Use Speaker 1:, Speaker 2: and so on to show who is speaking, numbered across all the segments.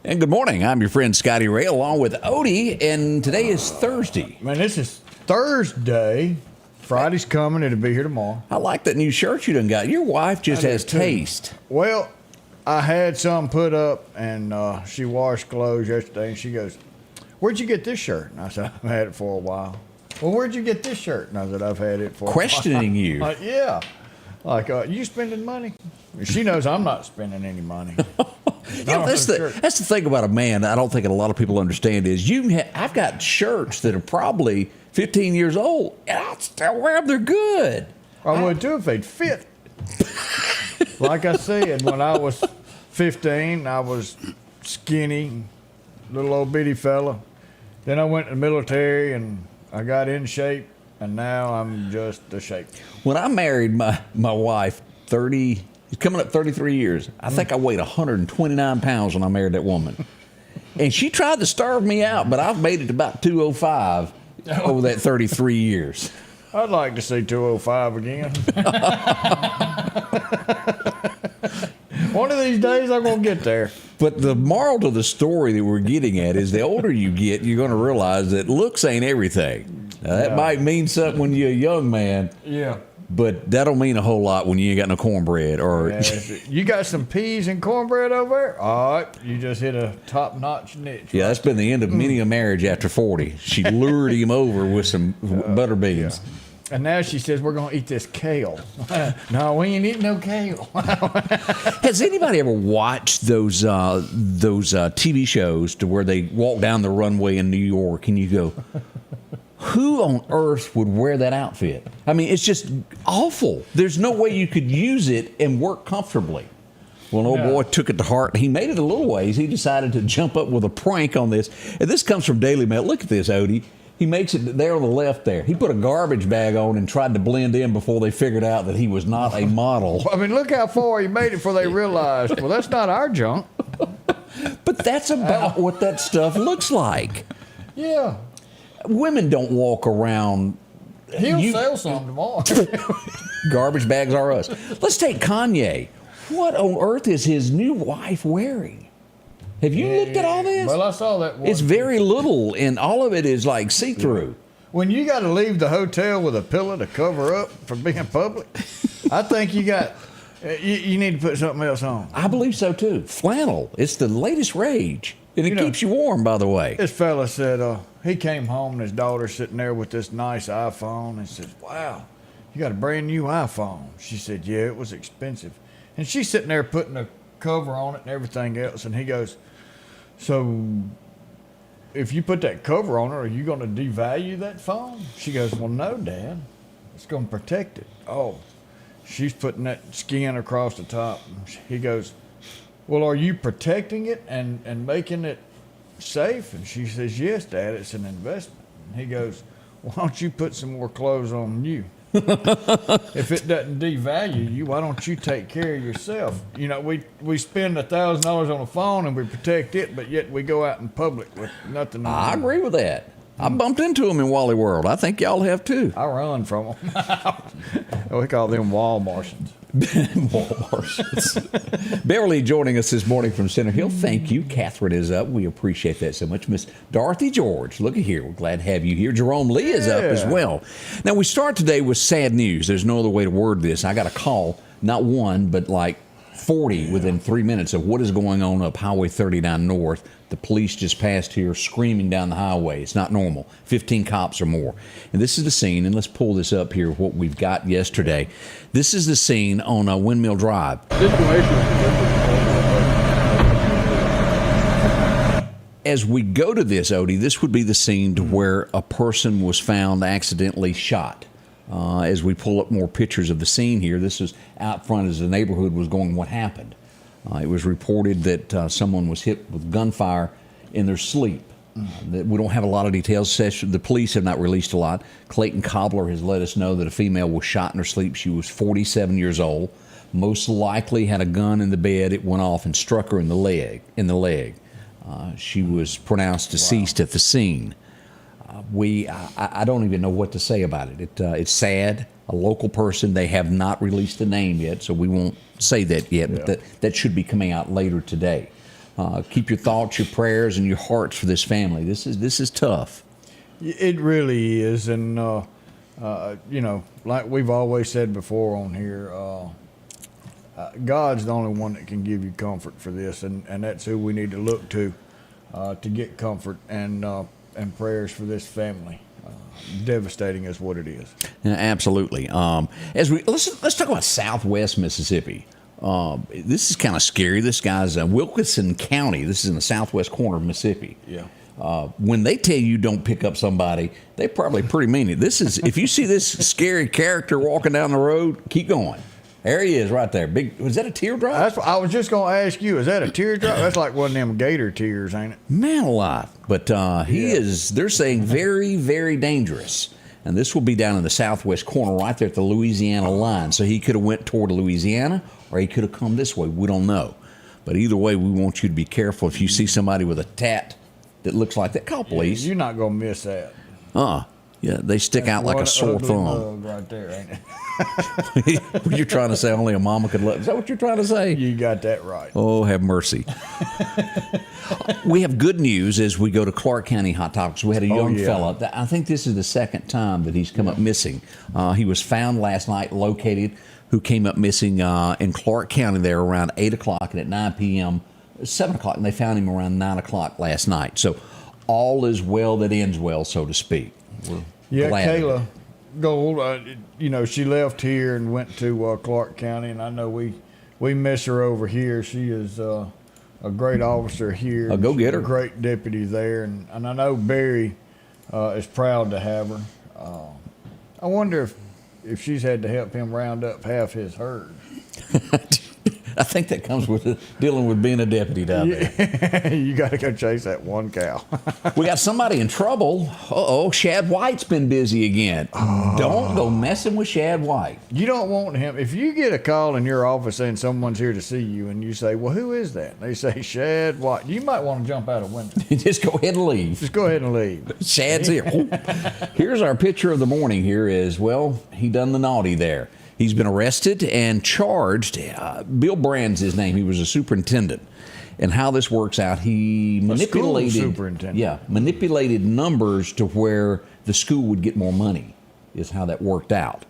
Speaker 1: And good morning. I'm your friend Scotty Ray along with Odie, and today is Thursday.
Speaker 2: Man, this is Thursday. Friday's coming. It'll be here tomorrow.
Speaker 1: I like that new shirt you done got. Your wife just has taste.
Speaker 2: Well, I had some put up, and she washed clothes yesterday, and she goes, "Where'd you get this shirt?" And I said, "I've had it for a while." "Well, where'd you get this shirt?" And I said, "I've had it for a while."
Speaker 1: Questioning you.
Speaker 2: Yeah. Like, you spending money? She knows I'm not spending any money.
Speaker 1: That's the thing about a man I don't think a lot of people understand is I've got shirts that are probably 15 years old, and I'll still wear them. They're good.
Speaker 2: I would too if they'd fit. Like I said, when I was 15, I was skinny, little old bitty fella. Then I went to the military, and I got in shape, and now I'm just the shape.
Speaker 1: When I married my wife, it's coming up 33 years. I think I weighed 129 pounds when I married that woman. And she tried to starve me out, but I've made it to about 205 over that 33 years.
Speaker 2: I'd like to see 205 again. One of these days I'm going to get there.
Speaker 1: But the moral to the story that we're getting at is the older you get, you're going to realize that looks ain't everything. That might mean something when you're a young man.
Speaker 2: Yeah.
Speaker 1: But that don't mean a whole lot when you ain't got no cornbread. Or
Speaker 2: you got some peas and cornbread over there? All right, you just hit a top-notch niche.
Speaker 1: Yeah, that's been the end of many a marriage after 40. She lured him over with some butter beans.
Speaker 2: Yeah. And now she says, we're going to eat this kale. No, we ain't eating no kale.
Speaker 1: Has anybody ever watched those TV shows to where they walk down the runway in New York and you go, who on earth would wear that outfit? I mean, it's just awful. There's no way you could use it and work comfortably. Well, an old boy took it to heart. He made it a little ways. He decided to jump up with a prank on this. And this comes from Daily Mail. Look at this, Odie. He makes it there on the left there. He put a garbage bag on and tried to blend in before they figured out that he was not a model.
Speaker 2: I mean, look how far he made it before they realized, well, that's not our junk.
Speaker 1: But that's about what that stuff looks like.
Speaker 2: Yeah.
Speaker 1: Women don't walk around.
Speaker 2: He'll sell some tomorrow.
Speaker 1: Garbage bags are us. Let's take Kanye. What on earth is his new wife wearing? Have you looked at all this?
Speaker 2: Well, I saw that one.
Speaker 1: It's very little, and all of it is like see-through.
Speaker 2: When you got to leave the hotel with a pillow to cover up for being public, I think you need to put something else on.
Speaker 1: I believe so, too. Flannel. It's the latest rage. And it keeps you warm, by the way.
Speaker 2: This fella said he came home and his daughter's sitting there with this nice iPhone and says, wow, you got a brand new iPhone. She said, yeah, it was expensive. And she's sitting there putting a cover on it and everything else. And he goes, so if you put that cover on it, are you going to devalue that phone? She goes, well, no, Dad. It's going to protect it. Oh, she's putting that skin across the top. He goes, well, are you protecting it and making it safe? And she says, yes, Dad, it's an investment. And he goes, why don't you put some more clothes on you? If it doesn't devalue you, why don't you take care of yourself? You know, we spend $1,000 on a phone and we protect it, but yet we go out in public with nothing on.
Speaker 1: I agree with that. I bumped into them in Wally World. I think y'all have too.
Speaker 2: I run from them. We call them wall Martians.
Speaker 1: Beverly joining us this morning from Center Hill. Thank you. Catherine is up. We appreciate that so much. Miss Dorothy George, look at here. We're glad to have you here. Jerome Lee is up as well. Now, we start today with sad news. There's no other way to word this. I got a call, not one, but like 40 within 3 minutes of what is going on up Highway 39 North. The police just passed here screaming down the highway. It's not normal. 15 cops or more. And this is the scene, and let's pull this up here, what we've got yesterday. This is the scene on Windmill Drive. As we go to this, Odie, this would be the scene to where a person was found accidentally shot. As we pull up more pictures of the scene here, this is out front as the neighborhood was going, what happened? It was reported that someone was hit with gunfire in their sleep. We don't have a lot of details. The police have not released a lot. Clayton Cobbler has let us know that a female was shot in her sleep. She was 47 years old. Most likely had a gun in the bed. It went off and struck her in the leg. She was pronounced deceased at the scene. I don't even know what to say about it. It's sad. A local person. They have not released a name yet, so we won't say that yet.
Speaker 2: Yeah.
Speaker 1: But that should be coming out later today. Keep your thoughts, your prayers, and your hearts for this family. This is tough.
Speaker 2: It really is, and like we've always said before on here, God's the only one that can give you comfort for this, and that's who we need to look to get comfort and prayers for this family. Devastating is what it is.
Speaker 1: Yeah, absolutely. Let's talk about Southwest Mississippi. This is kind of scary. This guy's Wilkinson County. This is in the southwest corner of Mississippi.
Speaker 2: Yeah.
Speaker 1: When they tell you don't pick up somebody, they probably pretty mean it. This is if you see this scary character walking down the road, keep going. There he is, right there. Big. Was that a teardrop?
Speaker 2: That's what I was just gonna ask you. Is that a teardrop? That's like one of them gator tears, ain't it?
Speaker 1: Man alive. But he is. They're saying very, very dangerous. And this will be down in the southwest corner, right there at the Louisiana line. So he could have went toward Louisiana, or he could have come this way. We don't know. But either way, we want you to be careful. If you see somebody with a tat that looks like that, call police.
Speaker 2: You're not gonna miss that.
Speaker 1: Yeah, they stick out like a sore thumb.
Speaker 2: Right there, ain't it?
Speaker 1: What you're trying to say? Only a mama could love. Is that what you're trying to say?
Speaker 2: You got that right.
Speaker 1: Oh, have mercy. We have good news as we go to Clark County Hot Topics. We had a young fella. I think this is the second time that he's come up missing. He was found last night, located, who came up missing in Clark County there around 8 o'clock, and at 9 p.m., 7 o'clock, and they found him around 9 o'clock last night. So all is well that ends well, so to speak. We're glad
Speaker 2: Kayla Gold, she left here and went to Clark County, and I know we miss her over here. She is a great officer here.
Speaker 1: Go get her.
Speaker 2: A great deputy there, and I know Barry is proud to have her. I wonder if she's had to help him round up half his herd.
Speaker 1: I think that comes with dealing with being a deputy down there.
Speaker 2: You got to go chase that one cow.
Speaker 1: We got somebody in trouble. Uh-oh, Shad White's been busy again. Don't go messing with Shad White.
Speaker 2: You don't want him. If you get a call in your office saying someone's here to see you, and you say, well, who is that? And they say, Shad White. You might want to jump out a window.
Speaker 1: Just go ahead and leave.
Speaker 2: Just go ahead and leave.
Speaker 1: Shad's here. Here's our picture of the morning here is, well, he done the naughty there. He's been arrested and charged. Bill Brand's his name. He was a superintendent. And how this works out, he manipulated
Speaker 2: superintendent.
Speaker 1: Yeah, manipulated numbers to where the school would get more money, is how that worked out.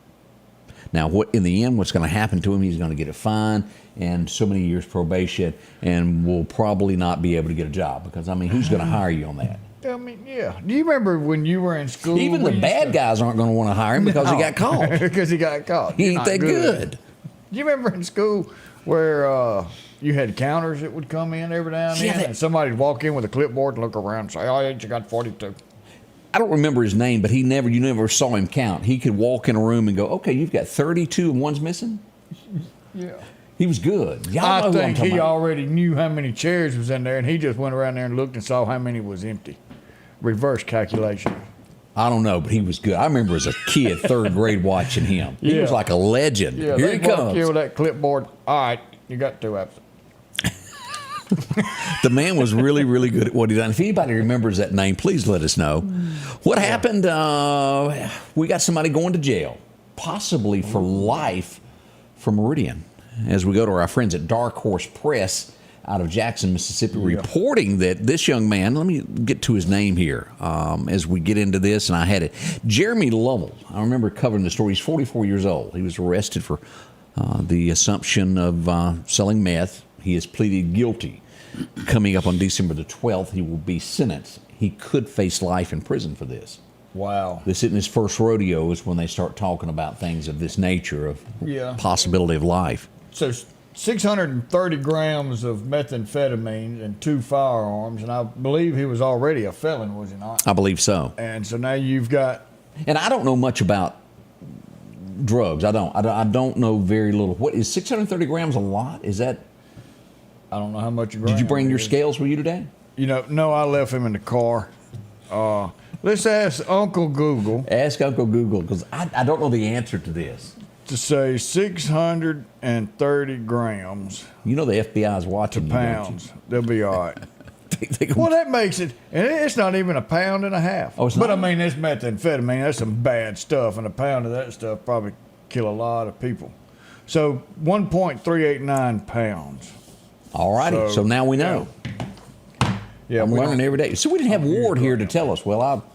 Speaker 1: Now, what in the end, what's going to happen to him, he's going to get a fine and so many years probation, and will probably not be able to get a job because, who's going to hire you on that?
Speaker 2: Yeah. Do you remember when you were in school?
Speaker 1: Even the bad guys aren't going to want to hire him because he got caught.
Speaker 2: Because he got caught.
Speaker 1: He ain't that good.
Speaker 2: Do you remember in school where you had counters that would come in every now and then, and somebody'd walk in with a clipboard and look around and say, oh, you got 42.
Speaker 1: I don't remember his name, but you never saw him count. He could walk in a room and go, okay, you've got 32 and one's missing?
Speaker 2: Yeah.
Speaker 1: He was good.
Speaker 2: I think he already knew how many chairs was in there, and he just went around there and looked and saw how many was empty. Reverse calculation.
Speaker 1: I don't know, but he was good. I remember as a kid, third grade, watching him. He was like a legend.
Speaker 2: Yeah,
Speaker 1: Here he comes.
Speaker 2: With that clipboard. All right, you got 2 absent.
Speaker 1: The man was really, really good at what he done. If anybody remembers that name, please let us know. What happened? We got somebody going to jail, possibly for life, for Meridian. As we go to our friends at Dark Horse Press out of Jackson, Mississippi, reporting that this young man, let me get to his name here as we get into this, and I had it. Jeremy Lovell. I remember covering the story. He's 44 years old. He was arrested for the assumption of selling meth. He has pleaded guilty. Coming up on December the 12th, he will be sentenced. He could face life in prison for this.
Speaker 2: Wow.
Speaker 1: This isn't his first rodeo is when they start talking about things of this nature, of possibility of life.
Speaker 2: So 630 grams of methamphetamine and 2 firearms, and I believe he was already a felon, was he not?
Speaker 1: I believe so.
Speaker 2: And so now you've got...
Speaker 1: And I don't know much about drugs. I don't know very little. What is 630 grams a lot? Is that?
Speaker 2: I don't know how much a gram.
Speaker 1: Did you bring your
Speaker 2: is.
Speaker 1: scales with you today?
Speaker 2: No, I left him in the car. Let's ask Uncle Google.
Speaker 1: Ask Uncle Google, because I don't know the answer to this.
Speaker 2: To say 630 grams
Speaker 1: You know the FBI is watching
Speaker 2: to
Speaker 1: you, don't you?
Speaker 2: pounds. They'll be all right.
Speaker 1: They go,
Speaker 2: Well, that makes it, and it's not even a pound and a half.
Speaker 1: Oh, it's
Speaker 2: but
Speaker 1: not?
Speaker 2: I mean, it's methamphetamine. That's some bad stuff, and a pound of that stuff probably kill a lot of people. So 1.389 pounds.
Speaker 1: all righty. So now we know.
Speaker 2: Yeah,
Speaker 1: I'm
Speaker 2: we
Speaker 1: learning
Speaker 2: don't-
Speaker 1: every day. So we didn't have Ward here to tell us. Well,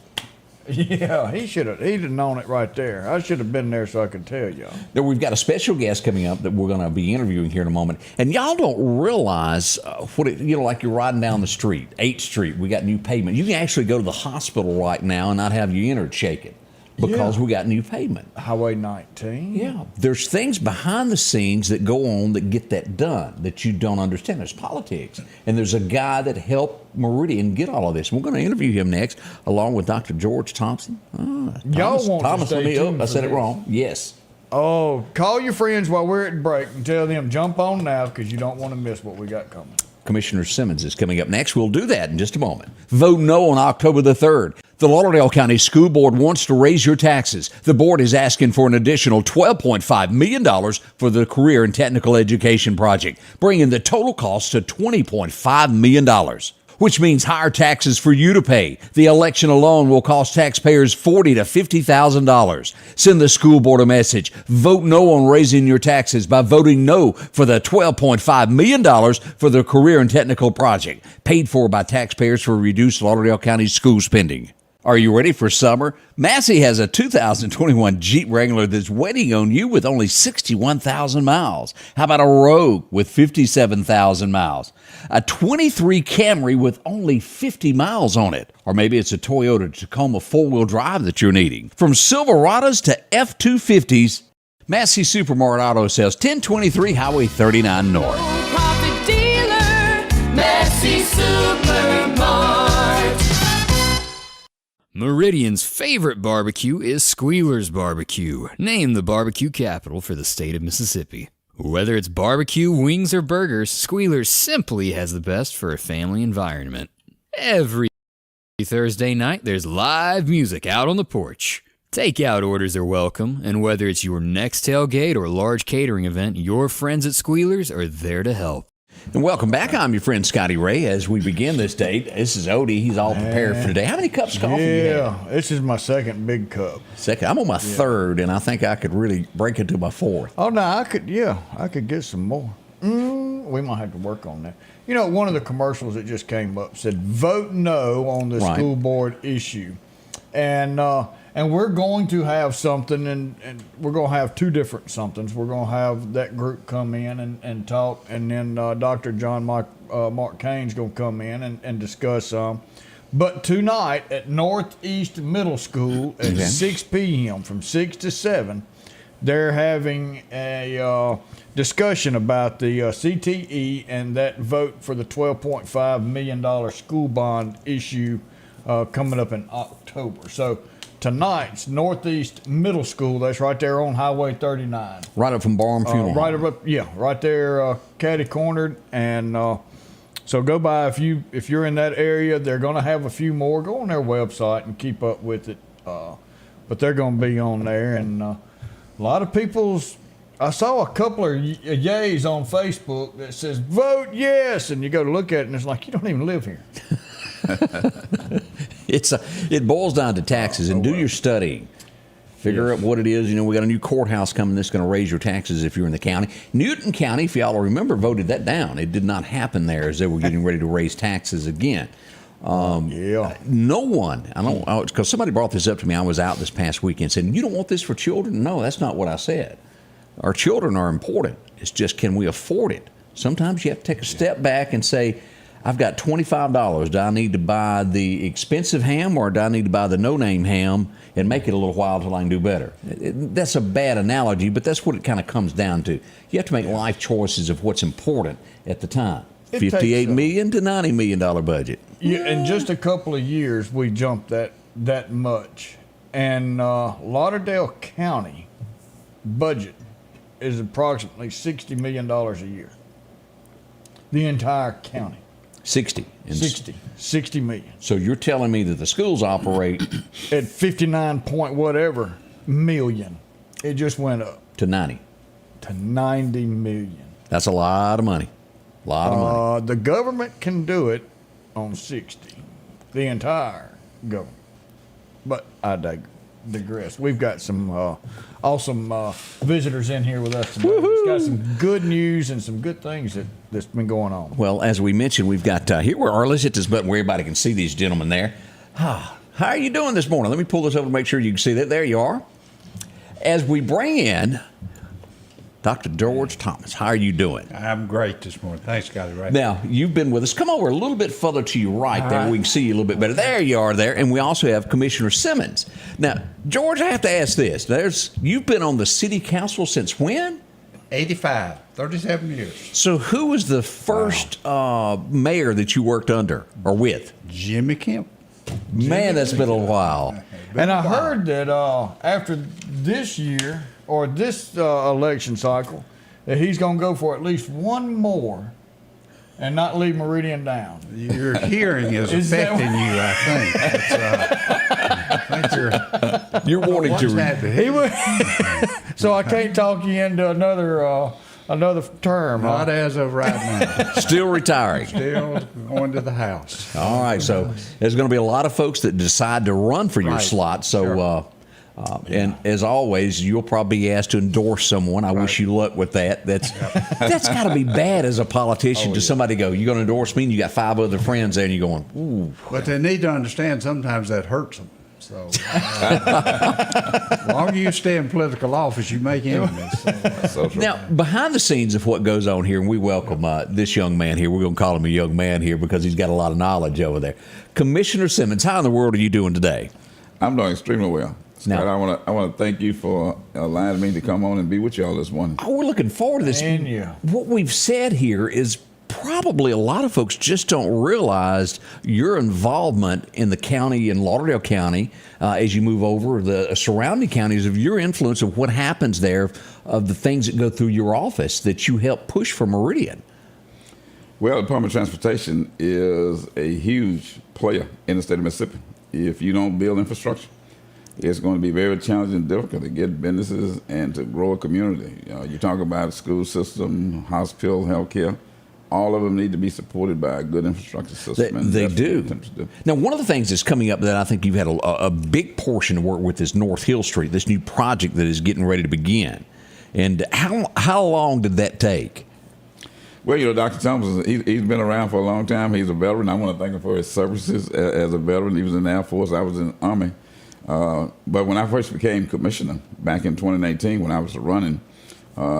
Speaker 2: Yeah, he'd have known it right there. I should have been there so I could tell y'all.
Speaker 1: we've got a special guest coming up that we're going to be interviewing here in a moment. And y'all don't realize like you're riding down the street, 8th Street, we got new pavement. You can actually go to the hospital right now and not have your innards shaken because we got new pavement.
Speaker 2: Highway 19.
Speaker 1: Yeah, there's things behind the scenes that go on that get that done that you don't understand. There's politics. And there's a guy that helped Meridian get all of this. We're going to interview him next, along with Dr. George Thompson.
Speaker 2: Y'all want to
Speaker 1: Thomas,
Speaker 2: stay
Speaker 1: let me
Speaker 2: tuned
Speaker 1: I
Speaker 2: for
Speaker 1: said it
Speaker 2: this.
Speaker 1: wrong. Yes.
Speaker 2: Oh, call your friends while we're at break and tell them jump on now because you don't want to miss what we got coming.
Speaker 1: Commissioner Simmons is coming up next. We'll do that in just a moment. Vote no on October the 3rd. The Lauderdale County School Board wants to raise your taxes. The board is asking for an additional $12.5 million for the Career and Technical Education Project, bringing the total cost to $20.5 million. Which means higher taxes for you to pay. The election alone will cost taxpayers $40,000 to $50,000. Send the school board a message. Vote no on raising your taxes by voting no for the $12.5 million for the Career and Technical Project, paid for by taxpayers for reduced Lauderdale County school spending. Are you ready for summer? Massey has a 2021 Jeep Wrangler that's waiting on you with only 61,000 miles. How about a Rogue with 57,000 miles? A 23 Camry with only 50 miles on it. Or maybe it's a Toyota Tacoma four-wheel drive that you're needing. From Silverados to F-250s, Massey Supermart Auto Sales, 1023 Highway 39 North.
Speaker 3: Profit dealer, Massey Supermart.
Speaker 4: Meridian's favorite barbecue is Squealer's Barbecue, named the barbecue capital for the state of Mississippi. Whether it's barbecue, wings, or burgers, Squealer's simply has the best for a family environment. Every Thursday night, there's live music out on the porch. Takeout orders are welcome, and whether it's your next tailgate or large catering event, your friends at Squealer's are there to help.
Speaker 1: And welcome back. I'm your friend Scotty Ray. As we begin this date, this is Odie. He's all prepared for today. How many cups of coffee you have?
Speaker 2: Yeah, this is my second big cup.
Speaker 1: Second. I'm on my third, and I think I could really break it to my fourth.
Speaker 2: Oh, no, I could get some more. We might have to work on that. You know, one of the commercials that just came up said, vote no on the
Speaker 1: Right.
Speaker 2: school board issue. And we're going to have something, and we're going to have two different somethings. We're going to have that group come in and talk, and then Dr. John Mark Kane's going to come in and discuss some. But tonight at Northeast Middle School at 6 p.m., from 6 to 7, they're having a discussion about the CTE and that vote for the $12.5 million school bond issue coming up in October. So tonight's Northeast Middle School, that's right there on Highway 39.
Speaker 1: Right up from Barham Funeral Home.
Speaker 2: Right there, catty cornered. And so go by if you're in that area. They're going to have a few more. Go on their website and keep up with it. But they're going to be on there, and a lot of people's. I saw a couple of yays on Facebook that says vote yes, and you go to look at it, and it's like you don't even live here.
Speaker 1: It boils down to taxes, and do your studying. Figure out what it is. You know, we got a new courthouse coming that's going to raise your taxes if you're in the county. Newton County, if y'all remember, voted that down. It did not happen there as they were getting ready to raise taxes again. No one, I don't, because somebody brought this up to me. I was out this past weekend saying, you don't want this for children? No, that's not what I said. Our children are important. It's just, can we afford it? Sometimes you have to take a step back and say, I've got $25. Do I need to buy the expensive ham, or do I need to buy the no-name ham and make it a little while till I can do better? That's a bad analogy, but that's what it kind of comes down to. You have to make life choices of what's important at the time. $58 million to $90 million budget.
Speaker 2: Yeah, in just a couple of years, we jumped that much. And Lauderdale County budget is approximately $60 million a year. The entire county.
Speaker 1: 60.
Speaker 2: 60 million.
Speaker 1: So you're telling me that the schools operate
Speaker 2: At 59 point whatever million. It just went up
Speaker 1: to 90.
Speaker 2: to 90 million.
Speaker 1: That's a lot of money. A lot of money.
Speaker 2: The government can do it on 60. The entire government. But I digress. We've got some awesome visitors in here with us tonight. We've got some good news and some good things that's been going on.
Speaker 1: Well, as we mentioned, we've got here we are. Let's hit this button where everybody can see these gentlemen there. How are you doing this morning? Let me pull this over to make sure you can see that. There you are. As we bring in Dr. George Thomas, how are you doing?
Speaker 5: I'm great this morning. Thanks, Scotty Ray.
Speaker 1: Now, you've been with us. Come over a little bit further to your right there.
Speaker 5: right.
Speaker 1: We can see you a little bit better. There you are there. And we also have Commissioner Simmons. Now, George, I have to ask this. You've been on the city council since when?
Speaker 5: 85, 37 years.
Speaker 1: So who was the first mayor that you worked under or with?
Speaker 5: Jimmy Kemp.
Speaker 1: Man, that's been a while.
Speaker 2: And I heard that after this year or this election cycle, that he's going to go for at least one more and not leave Meridian down.
Speaker 5: Your hearing is
Speaker 2: that
Speaker 5: affecting you, I think. I think
Speaker 1: You're wanting
Speaker 5: what's
Speaker 1: to.
Speaker 5: happening?
Speaker 2: He would, so I can't talk you into another term.
Speaker 5: Not as of right now.
Speaker 1: Still retiring.
Speaker 5: Still going to the house.
Speaker 1: All right, so there's going to be a lot of folks that decide to run for your
Speaker 5: Right.
Speaker 1: slot. So,
Speaker 5: Sure.
Speaker 1: and as always, you'll probably be asked to endorse someone. I wish you luck with that. That's got to be bad as a politician to somebody go, "You're going to endorse me," and you got 5 other friends there, and you're going, "Ooh."
Speaker 5: But they need to understand sometimes that hurts them. So, as long as you stay in political office, you make enemies. So,
Speaker 1: Now, behind the scenes of what goes on here, and we welcome this young man here. We're going to call him a young man here because he's got a lot of knowledge over there. Commissioner Simmons, how in the world are you doing today?
Speaker 6: I'm doing extremely well.
Speaker 1: Now-
Speaker 6: Scott, I want to thank you for allowing me to come on and be with y'all this morning.
Speaker 1: Oh, we're looking forward to this.
Speaker 2: And you.
Speaker 1: What we've said here is probably a lot of folks just don't realize your involvement in the county, in Lauderdale County, as you move over the surrounding counties, of your influence of what happens there, of the things that go through your office that you help push for Meridian.
Speaker 6: Well, the Department of Transportation is a huge player in the state of Mississippi. If you don't build infrastructure, it's going to be very challenging and difficult to get businesses and to grow a community. You talk about school system, hospital, healthcare. All of them need to be supported by a good infrastructure system. and
Speaker 1: They
Speaker 6: that's what we
Speaker 1: do.
Speaker 6: attempt to do.
Speaker 1: Now, one of the things that's coming up that I think you've had a big portion to work with is North Hill Street, this new project that is getting ready to begin. And how long did that take?
Speaker 6: Well, Dr. Thomas, he's been around for a long time. He's a veteran. I want to thank him for his services as a veteran. He was in the Air Force. I was in the Army. But when I first became commissioner back in 2019, when I was running,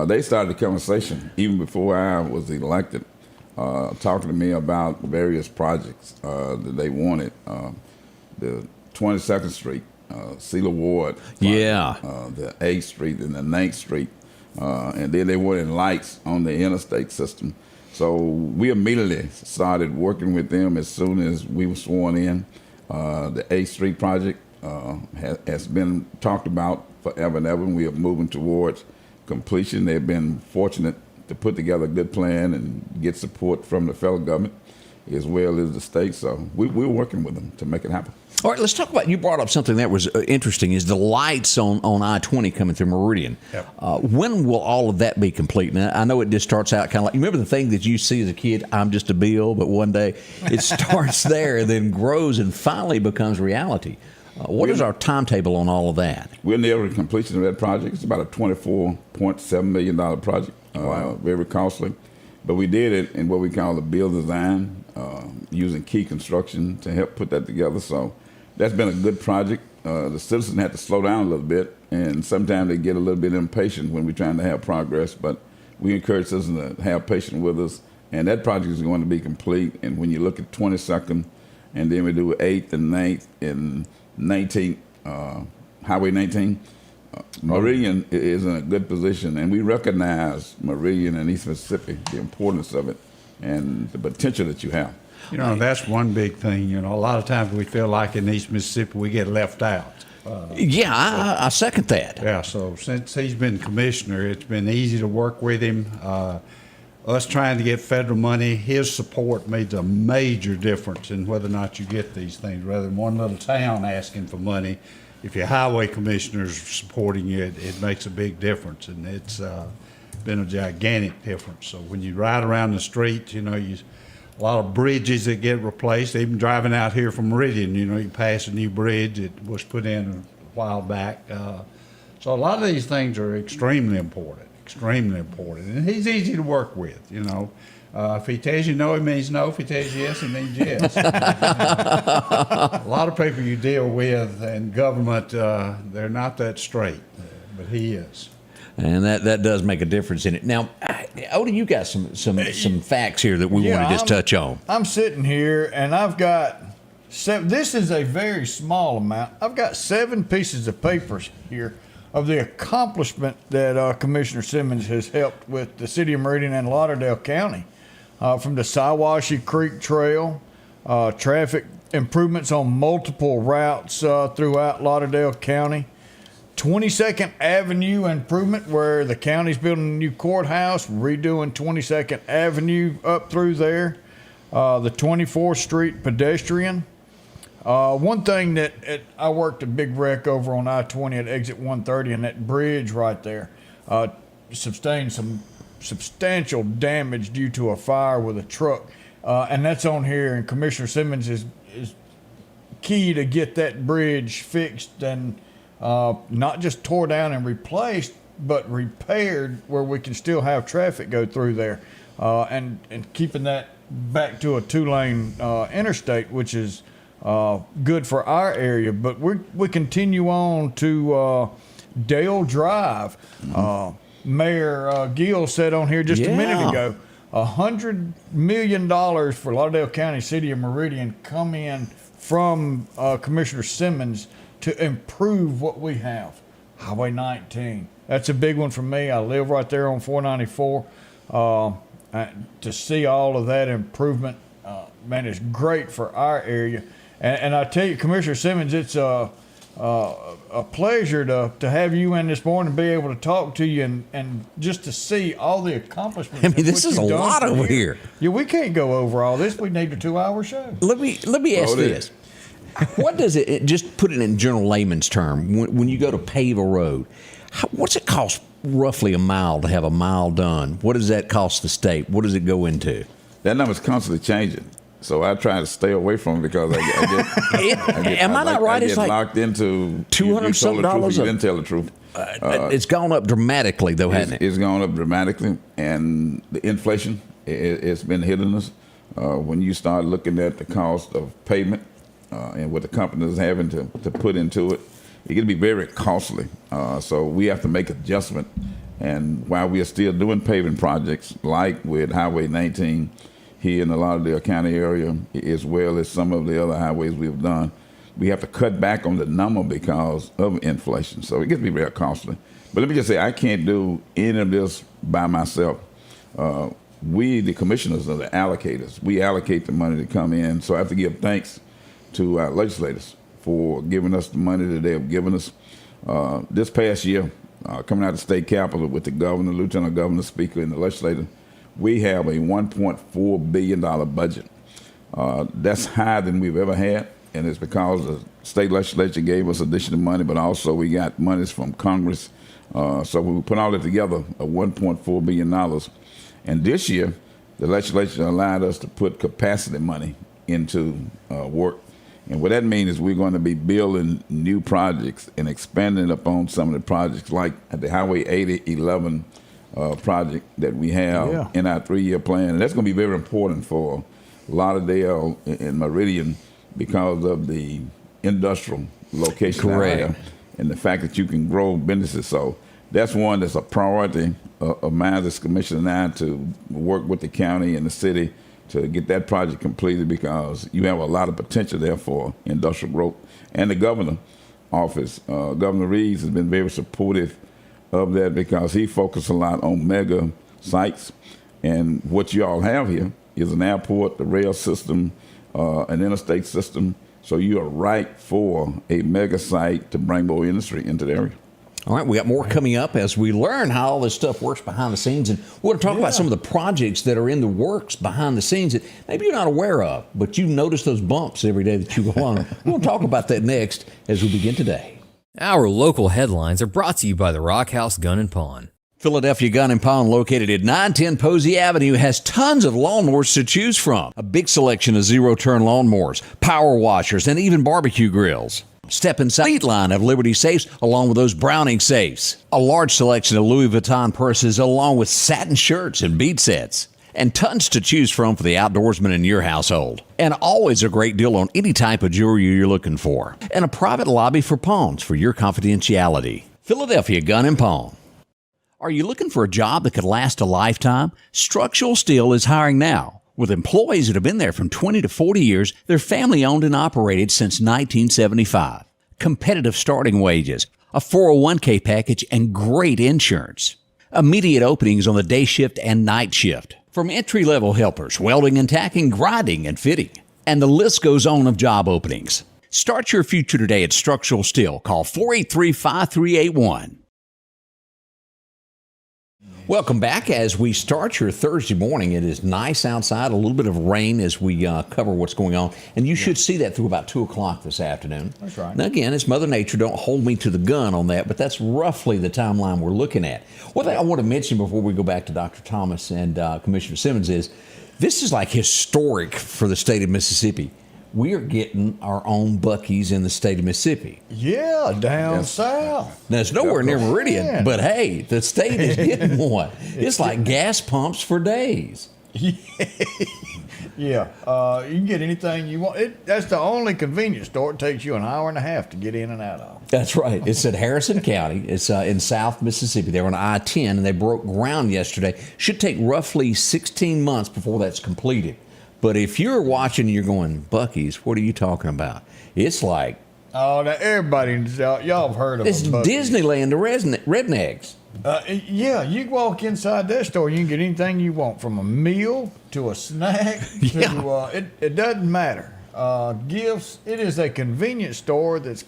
Speaker 6: they started the conversation even before I was elected, talking to me about various projects that they wanted. The 22nd Street, Cedar Ward,
Speaker 1: Yeah.
Speaker 6: the 8th Street and the 9th Street, and then they wanted lights on the interstate system. So we immediately started working with them as soon as we were sworn in. The 8th Street project has been talked about forever and ever, and we are moving towards completion. They've been fortunate to put together a good plan and get support from the federal government as well as the state. So we're working with them to make it happen.
Speaker 1: All right, let's talk about, you brought up something that was interesting, is the lights on I-20 coming through Meridian.
Speaker 5: Yep.
Speaker 1: When will all of that be complete? Now, I know it just starts out kind of like, you remember the thing that you see as a kid, I'm just a bill, but one day it starts there and then grows and finally becomes reality. What is our timetable on all of that?
Speaker 6: We're near the completion of that project. It's about a $24.7 million project, very costly. But we did it in what we call the build design, using key construction to help put that together. So that's been a good project. The citizens had to slow down a little bit, and sometimes they get a little bit impatient when we're trying to have progress. But we encourage citizens to have patience with us, and that project is going to be complete. And when you look at 22nd, and then we do 8th and 9th and 19th, Highway 19, Meridian is in a good position, and we recognize Meridian and East Mississippi, the importance of it, and the potential that you have.
Speaker 5: that's one big thing. A lot of times we feel like in East Mississippi we get left out.
Speaker 1: Yeah, I second that.
Speaker 5: Yeah, so since he's been commissioner, it's been easy to work with him. Us trying to get federal money, his support made a major difference in whether or not you get these things. Rather than one little town asking for money, if your highway commissioner's supporting you, it makes a big difference, and it's been a gigantic difference. So when you ride around the street, you know, a lot of bridges that get replaced. Even driving out here from Meridian, you know, you pass a new bridge that was put in a while back. So a lot of these things are extremely important, and he's easy to work with, you know. If he tells you no, it means no. If he tells you yes, it means yes. A lot of people you deal with in government, they're not that straight, but he is.
Speaker 1: And that does make a difference in it. Now, Odie, you got some facts here that we want to just touch on.
Speaker 2: I'm sitting here, and I've got this is a very small amount. I've got 7 pieces of papers here of the accomplishment that Commissioner Simmons has helped with the city of Meridian and Lauderdale County, from the Siwashi Creek Trail, traffic improvements on multiple routes throughout Lauderdale County, 22nd Avenue improvement where the county's building a new courthouse, redoing 22nd Avenue up through there, the 24th Street pedestrian. One thing that I worked a big wreck over on I-20 at exit 130, and that bridge right there sustained some substantial damage due to a fire with a truck, and that's on here. And Commissioner Simmons is key to get that bridge fixed and not just tore down and replaced, but repaired where we can still have traffic go through there, and keeping that back to a 2-lane interstate, which is good for our area. But we continue on to Dale Drive. Mayor Gill said on here just a minute ago, $100 million for Lauderdale County, City of Meridian, come in from Commissioner Simmons to improve what we have. Highway 19. That's a big one for me. I live right there on 494. To see all of that improvement, man, it's great for our area. And I tell you, Commissioner Simmons, it's a pleasure to have you in this morning and be able to talk to you and just to see all the accomplishments.
Speaker 1: I mean, this is a lot over here.
Speaker 2: Yeah, we can't go over all this. We need a 2-hour show.
Speaker 1: Let me ask this. What does it, just put it in general layman's term, when you go to pave a road, what's it cost roughly a mile to have a mile done? What does that cost the state? What does it go into?
Speaker 6: That number's constantly changing. So I try to stay away from it because I get locked into $200-something. You didn't tell the truth.
Speaker 1: It's gone up dramatically, though, hasn't it?
Speaker 6: It's gone up dramatically, and the inflation, it's been hitting us. When you start looking at the cost of pavement and what the company is having to put into it, it can be very costly. So we have to make adjustment. And while we are still doing paving projects, like with Highway 19 here in the Lauderdale County area, as well as some of the other highways we've done, we have to cut back on the number because of inflation. So it gets to be very costly. But let me just say, I can't do any of this by myself. We, the commissioners, are the allocators. We allocate the money to come in. So I have to give thanks to our legislators for giving us the money that they have given us. This past year, coming out of the state capitol with the governor, lieutenant governor, speaker, and the legislator, we have a $1.4 billion budget. That's higher than we've ever had, and it's because the state legislature gave us additional money, but also we got monies from Congress. So we put all that together, $1.4 billion. And this year, the legislature allowed us to put capacity money into work. And what that means is we're going to be building new projects and expanding upon some of the projects, like at the Highway 8011 project that we have in our 3-year plan. And that's going to be very important for Lauderdale and Meridian because of the industrial location out there and the fact that you can grow businesses. So that's one that's a priority of mine as commissioner now, to work with the county and the city to get that project completed, because you have a lot of potential there for industrial growth. And the governor office, Governor Reeves, has been very supportive of that because he focused a lot on mega sites. And what you all have here is an airport, the rail system, an interstate system. So you are right for a mega site to bring more industry into the area.
Speaker 1: All right, we got more coming up as we learn how all this stuff works behind the scenes. And we're going to talk about some of the projects that are in the works behind the scenes that maybe you're not aware of, but you notice those bumps every day that you go on. We're going to talk about that next as we begin today.
Speaker 4: Our local headlines are brought to you by the Rock House Gun and Pawn.
Speaker 1: Philadelphia Gun and Pawn, located at 910 Posey Avenue, has tons of lawnmowers to choose from. A big selection of zero-turn lawnmowers, power washers, and even barbecue grills. Step inside the elite line of Liberty safes along with those Browning safes. A large selection of Louis Vuitton purses along with satin shirts and bead sets. And tons to choose from for the outdoorsman in your household. And always a great deal on any type of jewelry you're looking for. And a private lobby for pawns for your confidentiality. Philadelphia Gun and Pawn. Are you looking for a job that could last a lifetime? Structural Steel is hiring now. With employees that have been there from 20 to 40 years, they're family owned and operated since 1975. Competitive starting wages, a 401k package, and great insurance. Immediate openings on the day shift and night shift. From entry-level helpers, welding and tacking, grinding and fitting. And the list goes on of job openings. Start your future today at Structural Steel. Call 483-5381. Welcome back as we start your Thursday morning. It is nice outside, a little bit of rain as we cover what's going on. And you should see that through about 2 o'clock this afternoon.
Speaker 2: That's right.
Speaker 1: Now, again, it's Mother Nature. Don't hold me to the gun on that, but that's roughly the timeline we're looking at. One thing I want to mention before we go back to Dr. Thomas and Commissioner Simmons is this is like historic for the state of Mississippi. We are getting our own Buc-ee's in the state of Mississippi.
Speaker 2: Yeah, down south.
Speaker 1: Now, it's nowhere near Meridian,
Speaker 2: Man.
Speaker 1: but hey, the state is getting one. It's like gas pumps for days.
Speaker 2: Yeah, you can get anything you want. That's the only convenience store. It takes you an hour and a half to get in and out of.
Speaker 1: That's right. It's at Harrison County. It's in South Mississippi. They're on I-10, and they broke ground yesterday. Should take roughly 16 months before that's completed. But if you're watching and you're going, Buc-ee's, what are you talking about? It's like...
Speaker 2: Oh, now everybody, y'all have heard of
Speaker 1: It's
Speaker 2: them, Buc-ee's.
Speaker 1: Disneyland to rednecks.
Speaker 2: Yeah, you walk inside that store, you can get anything you want, from a meal to a snack to it doesn't matter. Gifts. It is a convenience store that's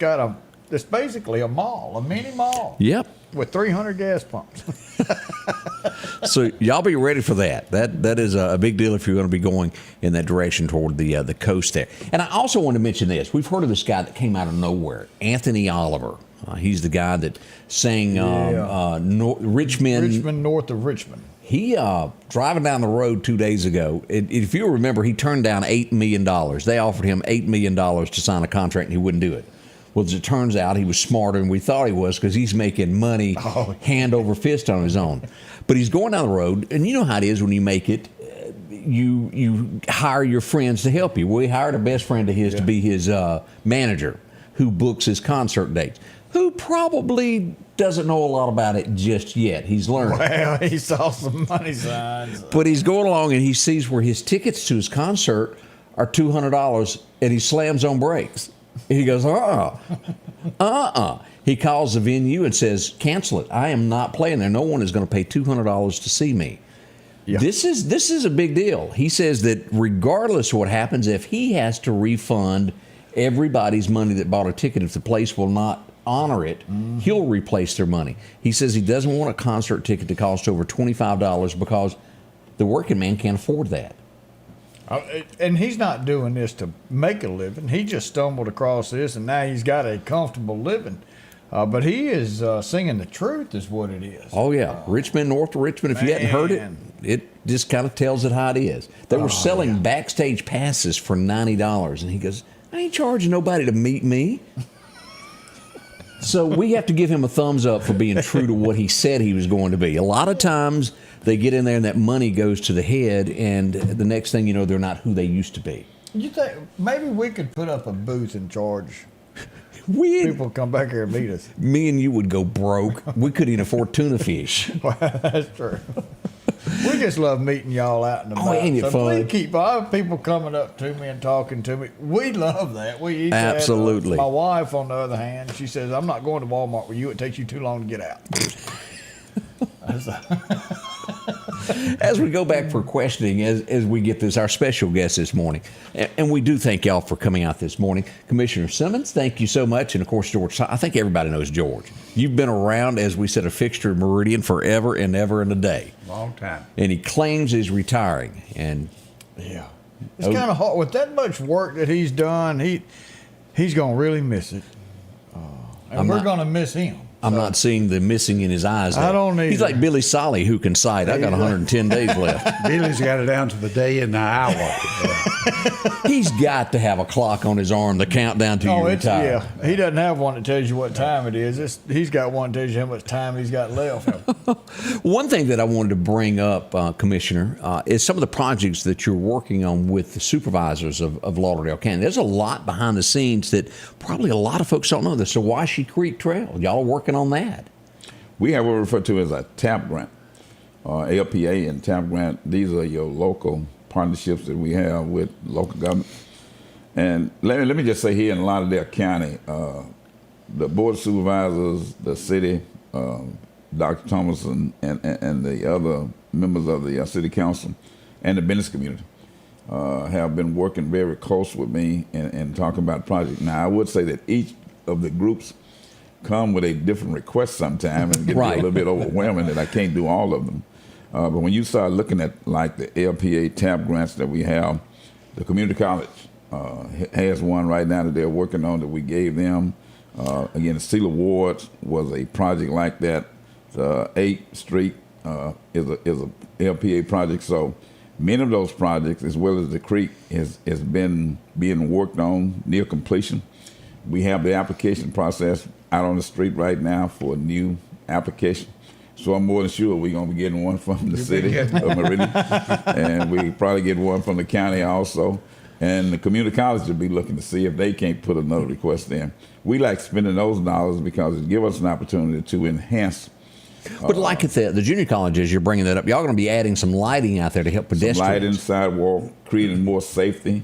Speaker 2: that's basically a mall, a mini mall.
Speaker 1: Yep.
Speaker 2: With 300 gas pumps.
Speaker 1: So y'all be ready for that. That is a big deal if you're going to be going in that direction toward the coast there. And I also want to mention this. We've heard of this guy that came out of nowhere, Anthony Oliver. He's the guy that sang Richmond,
Speaker 2: north of Richmond.
Speaker 1: He driving down the road 2 days ago. If you remember, he turned down $8 million. They offered him $8 million to sign a contract, and he wouldn't do it. Well, as it turns out, he was smarter than we thought he was because he's making money hand over fist on his own. But he's going down the road, and you know how it is when you make it. You hire your friends to help you. Well, he hired a best friend of his to be his manager, who books his concert dates, who probably doesn't know a lot about it just yet. He's learning.
Speaker 2: Well, he saw some money signs.
Speaker 1: But he's going along, and he sees where his tickets to his concert are $200, and he slams on brakes. He goes, He calls the venue and says, cancel it. I am not playing there. No one is going to pay $200 to see me. Yeah. This is a big deal. He says that regardless of what happens, if he has to refund everybody's money that bought a ticket, if the place will not honor it, he'll replace their money. He says he doesn't want a concert ticket to cost over $25 because the working man can't afford that.
Speaker 2: And he's not doing this to make a living. He just stumbled across this, and now he's got a comfortable living. But he is singing the truth is what it is.
Speaker 1: Oh, yeah. Richmond, north of Richmond, if you hadn't heard it, it just kind of tells it how it is. They were selling backstage passes for $90, and he goes, I ain't charging nobody to meet me. So we have to give him a thumbs up for being true to what he said he was going to be. A lot of times they get in there and that money goes to the head, and the next thing you know, they're not who they used to be.
Speaker 2: You think maybe we could put up a booth and charge people come back here and meet us?
Speaker 1: Me and you would go broke. We couldn't even afford tuna fish.
Speaker 2: Well, that's true. We just love meeting y'all out and about.
Speaker 1: Oh, ain't it fun?
Speaker 2: We keep people coming up to me and talking to me. We love that. We eat
Speaker 1: absolutely.
Speaker 2: That. My wife, on the other hand, she says, I'm not going to Walmart with you. It takes you too long to get out.
Speaker 1: As we go back for questioning, as we get this, our special guest this morning, and we do thank y'all for coming out this morning. Commissioner Simmons, thank you so much. And, of course, George, I think everybody knows George. You've been around, as we said, a fixture in Meridian forever and ever and a day.
Speaker 5: Long time.
Speaker 1: And he claims he's retiring. And
Speaker 2: Yeah. It's kind of hard. With that much work that he's done, he's going to really miss it. And we're going to miss him.
Speaker 1: I'm not seeing the missing in his eyes.
Speaker 2: I don't either.
Speaker 1: He's like Billy Solly, who can cite. I got 110 days left.
Speaker 5: Billy's got it down to the day and the hour.
Speaker 1: He's got to have a clock on his arm to count down to you retire.
Speaker 2: Yeah. He doesn't have one that tells you what time it is. He's got one that tells you how much time he's got left.
Speaker 1: One thing that I wanted to bring up, Commissioner, is some of the projects that you're working on with the supervisors of Lauderdale County. There's a lot behind the scenes that probably a lot of folks don't know. The Sawashi Creek Trail. Y'all are working on that.
Speaker 6: We have what we refer to as a TAP grant, LPA and TAP grant. These are your local partnerships that we have with local government. And let me just say here in Lauderdale County, the Board of Supervisors, the city, Dr. Thomas and the other members of the city council and the business community have been working very close with me and talking about projects. Now, I would say that each of the groups come with a different request sometime and get me a little bit overwhelming that I can't do all of them. But when you start looking at like the LPA TAP grants that we have, the community college has one right now that they're working on that we gave them. Again, the Steel Awards was a project like that. The 8th Street is a LPA project. So many of those projects, as well as the creek, has been being worked on near completion. We have the application process out on the street right now for a new application. So I'm more than sure we're going to be getting one from the city of Meridian, and we probably get one from the county also. And the community college will be looking to see if they can't put another request in. We like spending those dollars because it gives us an opportunity to enhance.
Speaker 1: But like at the junior colleges, you're bringing that up, y'all going to be adding some lighting out there to help pedestrians.
Speaker 6: Some lighting, sidewalk, creating more safety.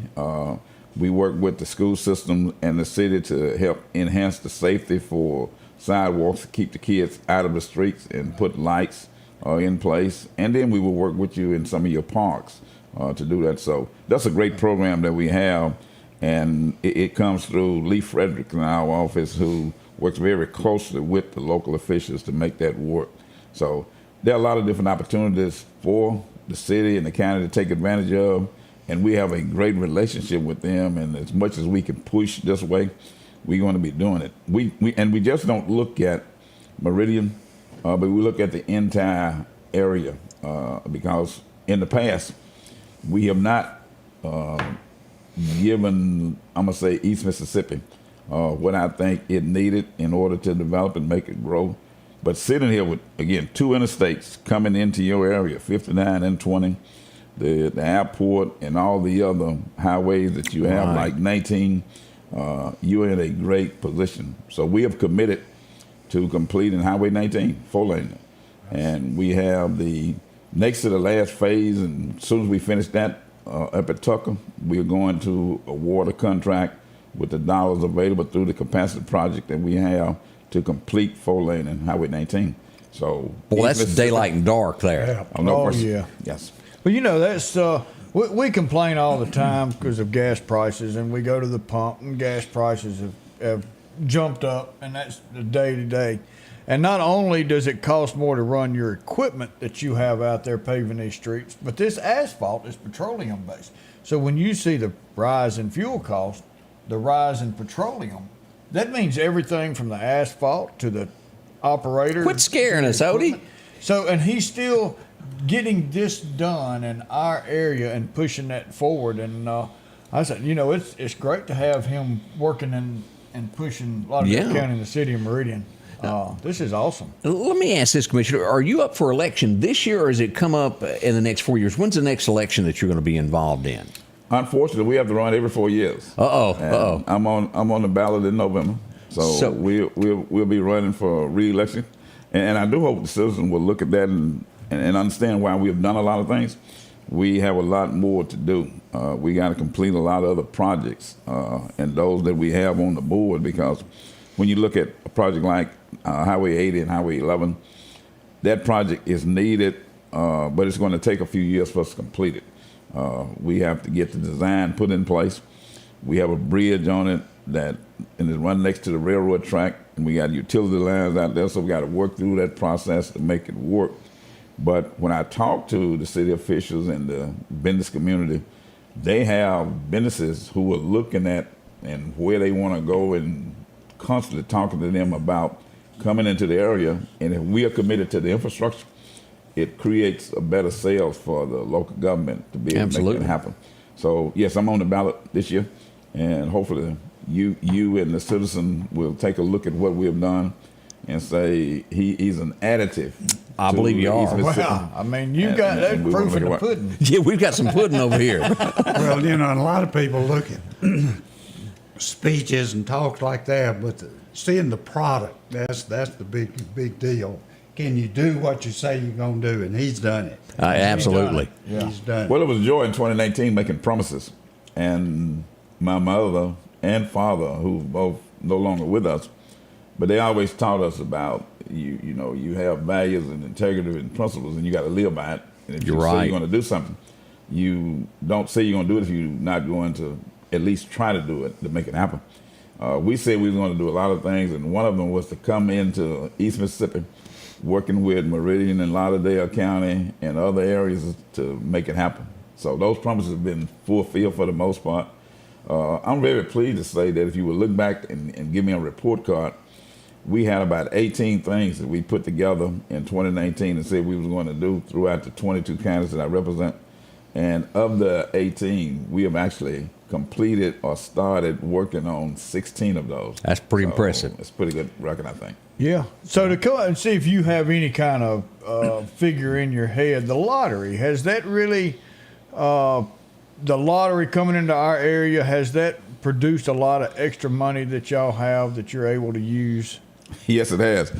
Speaker 6: We work with the school system and the city to help enhance the safety for sidewalks to keep the kids out of the streets and put lights in place. And then we will work with you in some of your parks to do that. So that's a great program that we have. And it comes through Lee Frederick in our office, who works very closely with the local officials to make that work. So there are a lot of different opportunities for the city and the county to take advantage of. And we have a great relationship with them, and as much as we can push this way, we're going to be doing it. We just don't look at Meridian, but we look at the entire area because in the past we have not given, I'm gonna say, East Mississippi what I think it needed in order to develop and make it grow. But sitting here with, again, 2 interstates coming into your area, 59 and 20. The airport and all the other highways that you have, like 19, you're in a great position. So we have committed to completing Highway 19, 4-lane. And we have the next to the last phase, and as soon as we finish that up at Tucker, we're going to award a contract with the dollars available through the capacity project that we have to complete 4-lane and Highway 19. So,
Speaker 1: well, that's daylight and dark there.
Speaker 2: Yeah. Yeah.
Speaker 6: Yes.
Speaker 2: Well, you know, that's we complain all the time because of gas prices, and we go to the pump, and gas prices have jumped up, and that's the day to day. And not only does it cost more to run your equipment that you have out there paving these streets, but this asphalt is petroleum based. So when you see the rise in fuel costs, the rise in petroleum, that means everything from the asphalt to the operator.
Speaker 1: Quit scaring us, Odie.
Speaker 2: So, and he's still getting this done in our area and pushing that forward. And I said, you know, it's great to have him working and pushing Lauderdale County and the city of Meridian. This is awesome.
Speaker 1: Let me ask this, Commissioner. Are you up for election this year, or has it come up in the next 4 years? When's the next election that you're going to be involved in?
Speaker 6: Unfortunately, we have to run every 4 years. I'm on the ballot in November, so we'll be running for re-election, and I do hope the citizens will look at that and understand why we have done a lot of things. We have a lot more to do. We got to complete a lot of other projects and those that we have on the board, because when you look at a project like Highway 80 and Highway 11, that project is needed but it's going to take a few years for us to complete it. We have to get the design put in place. We have a bridge on it and it's run next to the railroad track, and we got utility lines out there, so we got to work through that process to make it work. But when I talk to the city officials and the business community, they have businesses who are looking at and where they want to go and constantly talking to them about coming into the area. And if we are committed to the infrastructure, it creates a better sales for the local government to be able to make it happen. So yes, I'm on the ballot this year, and hopefully you and the citizen will take a look at what we have done and say he's an additive.
Speaker 1: I believe you are.
Speaker 2: Wow, I mean, you got that proof in the pudding.
Speaker 1: Yeah, we've got some pudding over here.
Speaker 5: Well, and a lot of people look at speeches and talks like that, but seeing the product, that's the big deal. Can you do what you say you're going to do? And he's done it.
Speaker 1: Absolutely.
Speaker 5: He's done it.
Speaker 6: Well, it was a joy in 2019 making promises. And my mother and father, who both no longer with us, but they always taught us about you have values and integrity and principles, and you got to live by it. And if you say you're going to do something, you don't say you're going to do it if you're not going to at least try to do it to make it happen. We said we were going to do a lot of things, and one of them was to come into East Mississippi, working with Meridian and Lauderdale County and other areas to make it happen. So those promises have been fulfilled for the most part. I'm very pleased to say that if you would look back and give me a report card, we had about 18 things that we put together in 2019 and said we was going to do throughout the 22 counties that I represent. And of the 18, we have actually completed or started working on 16 of those.
Speaker 1: That's pretty impressive.
Speaker 6: It's a pretty good record, I think.
Speaker 2: Yeah. So to come out and see if you have any kind of figure in your head, the lottery, has that really, the lottery coming into our area, has that produced a lot of extra money that y'all have that you're able to use?
Speaker 6: Yes, it has.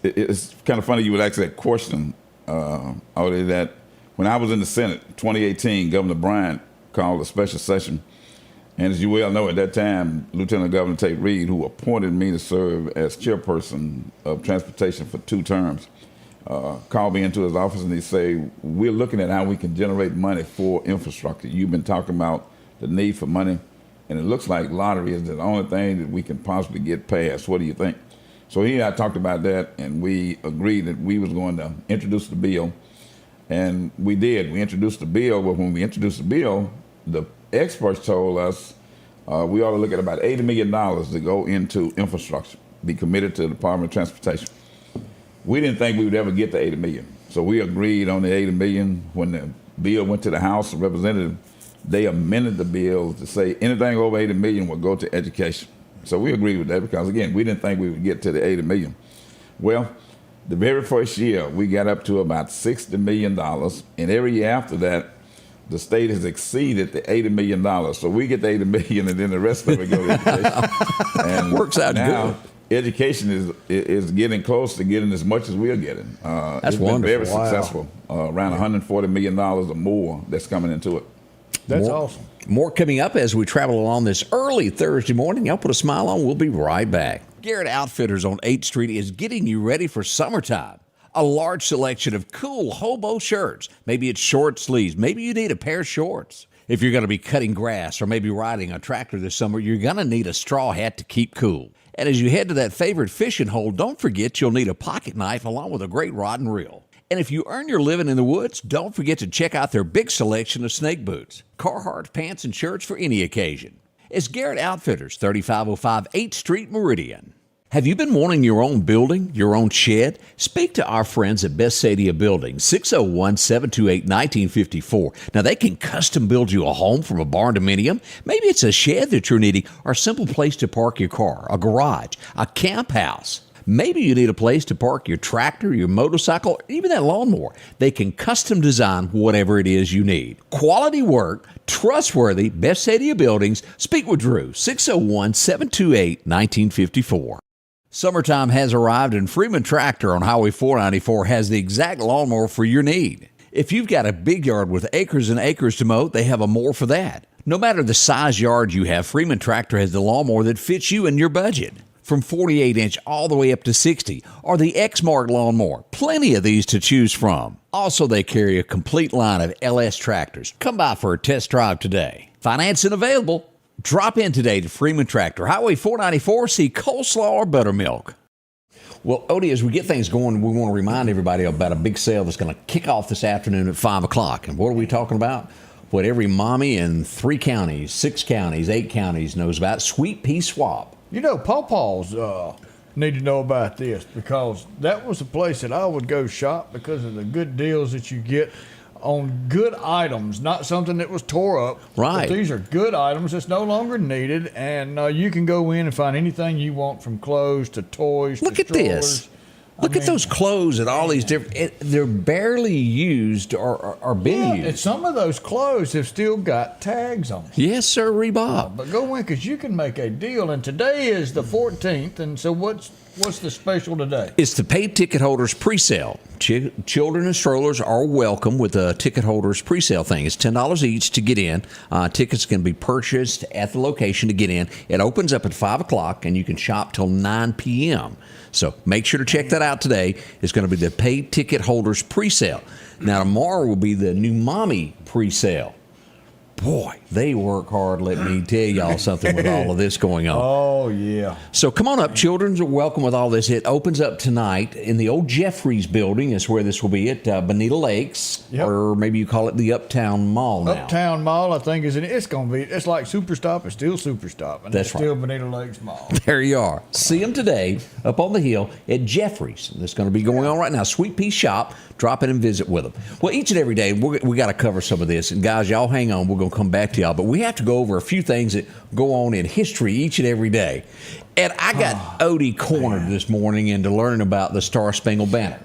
Speaker 6: It's kind of funny you would ask that question, Odie, that when I was in the Senate, 2018, Governor Bryant called a special session. And as you well know, at that time, Lieutenant Governor Tate Reed, who appointed me to serve as chairperson of transportation for 2 terms, called me into his office and he said, we're looking at how we can generate money for infrastructure. You've been talking about the need for money, and it looks like lottery is the only thing that we can possibly get past. What do you think? So he and I talked about that, and we agreed that we was going to introduce the bill. And we did. We introduced the bill, but when we introduced the bill, the experts told us we ought to look at about $80 million to go into infrastructure, be committed to the Department of Transportation. We didn't think we would ever get to $80 million. So we agreed on the $80 million. When the bill went to the House of Representatives, they amended the bill to say anything over $80 million would go to education. So we agreed with that because, again, we didn't think we would get to the $80 million. Well, the very first year, we got up to about $60 million. And every year after that, the state has exceeded the $80 million. So we get the $80 million, and then the rest of it goes to education. And
Speaker 1: works out
Speaker 6: now,
Speaker 1: good.
Speaker 6: Education is getting close to getting as much as we are getting.
Speaker 1: That's
Speaker 6: it's
Speaker 1: wonderful.
Speaker 6: been very successful. Around $140 million or more that's coming into it.
Speaker 2: That's awesome.
Speaker 1: More coming up as we travel along this early Thursday morning. Y'all put a smile on. We'll be right back. Garrett Outfitters on 8th Street is getting you ready for summertime. A large selection of cool hobo shirts. Maybe it's short sleeves. Maybe you need a pair of shorts. If you're going to be cutting grass or maybe riding a tractor this summer, you're going to need a straw hat to keep cool. And as you head to that favorite fishing hole, don't forget you'll need a pocket knife along with a great rod and reel. And if you earn your living in the woods, don't forget to check out their big selection of snake boots, Carhartt pants and shirts for any occasion. It's Garrett Outfitters, 3505 8th Street, Meridian. Have you been wanting your own building, your own shed? Speak to our friends at Best Sadia Building, 601-728-1954. Now, they can custom build you a home from a barn dominium. Maybe it's a shed that you're needing or a simple place to park your car, a garage, a camp house. Maybe you need a place to park your tractor, your motorcycle, or even that lawnmower. They can custom design whatever it is you need. Quality work, trustworthy, Best Sadia Buildings. Speak with Drew, 601-728-1954. Summertime has arrived, and Freeman Tractor on Highway 494 has the exact lawnmower for your need. If you've got a big yard with acres and acres to mow, they have a mower for that. No matter the size yard you have, Freeman Tractor has the lawnmower that fits you and your budget. from 48-inch all the way up to 60, or the X-Mark lawnmower. Plenty of these to choose from. Also, they carry a complete line of LS tractors. Come by for a test drive today. Financing available. Drop in today to Freeman Tractor, Highway 494, see coleslaw or buttermilk. Well, Odie, as we get things going, we want to remind everybody about a big sale that's going to kick off this afternoon at 5 o'clock. And what are we talking about? What every mommy in 3 counties, 6 counties, 8 counties knows about, Sweet Pea Swap.
Speaker 2: You know, Pawpaws need to know about this because that was a place that I would go shop because of the good deals that you get on good items, not something that was tore up.
Speaker 1: Right.
Speaker 2: But these are good items that's no longer needed, and you can go in and find anything you want from clothes to toys
Speaker 1: Look
Speaker 2: to
Speaker 1: at this. Look at those clothes and all these different. They're barely used or been used.
Speaker 2: And some of those clothes have still got tags on them.
Speaker 1: Yes, sir, Reebok.
Speaker 2: But go in because you can make a deal. And today is the 14th. And so what's the special today?
Speaker 1: It's the paid ticket holders pre-sale. Children and strollers are welcome with the ticket holders pre-sale thing. It's $10 each to get in. Tickets can be purchased at the location to get in. It opens up at 5 o'clock, and you can shop till 9 p.m. So make sure to check that out today. It's going to be the paid ticket holders pre-sale. Now, tomorrow will be the new mommy pre-sale. Boy, they work hard, let me tell y'all something, with all of this going on.
Speaker 2: Oh, yeah.
Speaker 1: So come on up. Children's are welcome with all this. It opens up tonight in the old Jeffries building is where this will be at Bonita Lakes.
Speaker 2: Yep.
Speaker 1: Or maybe you call it the Uptown Mall now.
Speaker 2: Uptown Mall, I think, it's going to be, it's like Superstop. It's still Superstop. And
Speaker 1: That's
Speaker 2: it's
Speaker 1: right.
Speaker 2: still Bonita Lakes Mall.
Speaker 1: There you are. See them today up on the hill at Jeffries. That's going to be going on right now. Sweet Pea Shop. Drop in and visit with them. Well, each and every day, we got to cover some of this. And guys, y'all hang on. We're going to come back to y'all. But we have to go over a few things that go on in history each and every day. And I got Odie cornered this morning into learning about the Star Spangled Banner.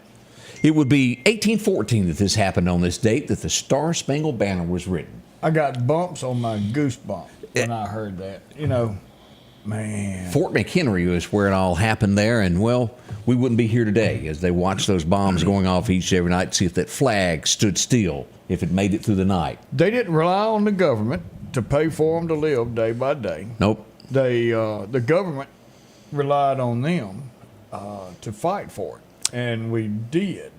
Speaker 1: It would be 1814 that this happened on this date, that the Star Spangled Banner was written.
Speaker 2: I got bumps on my goosebump when I heard that. You know, man.
Speaker 1: Fort McHenry was where it all happened there, and well, we wouldn't be here today as they watched those bombs going off each and every night to see if that flag stood still, if it made it through the night.
Speaker 2: They didn't rely on the government to pay for them to live day by day.
Speaker 1: Nope.
Speaker 2: The government relied on them to fight for it, and we did.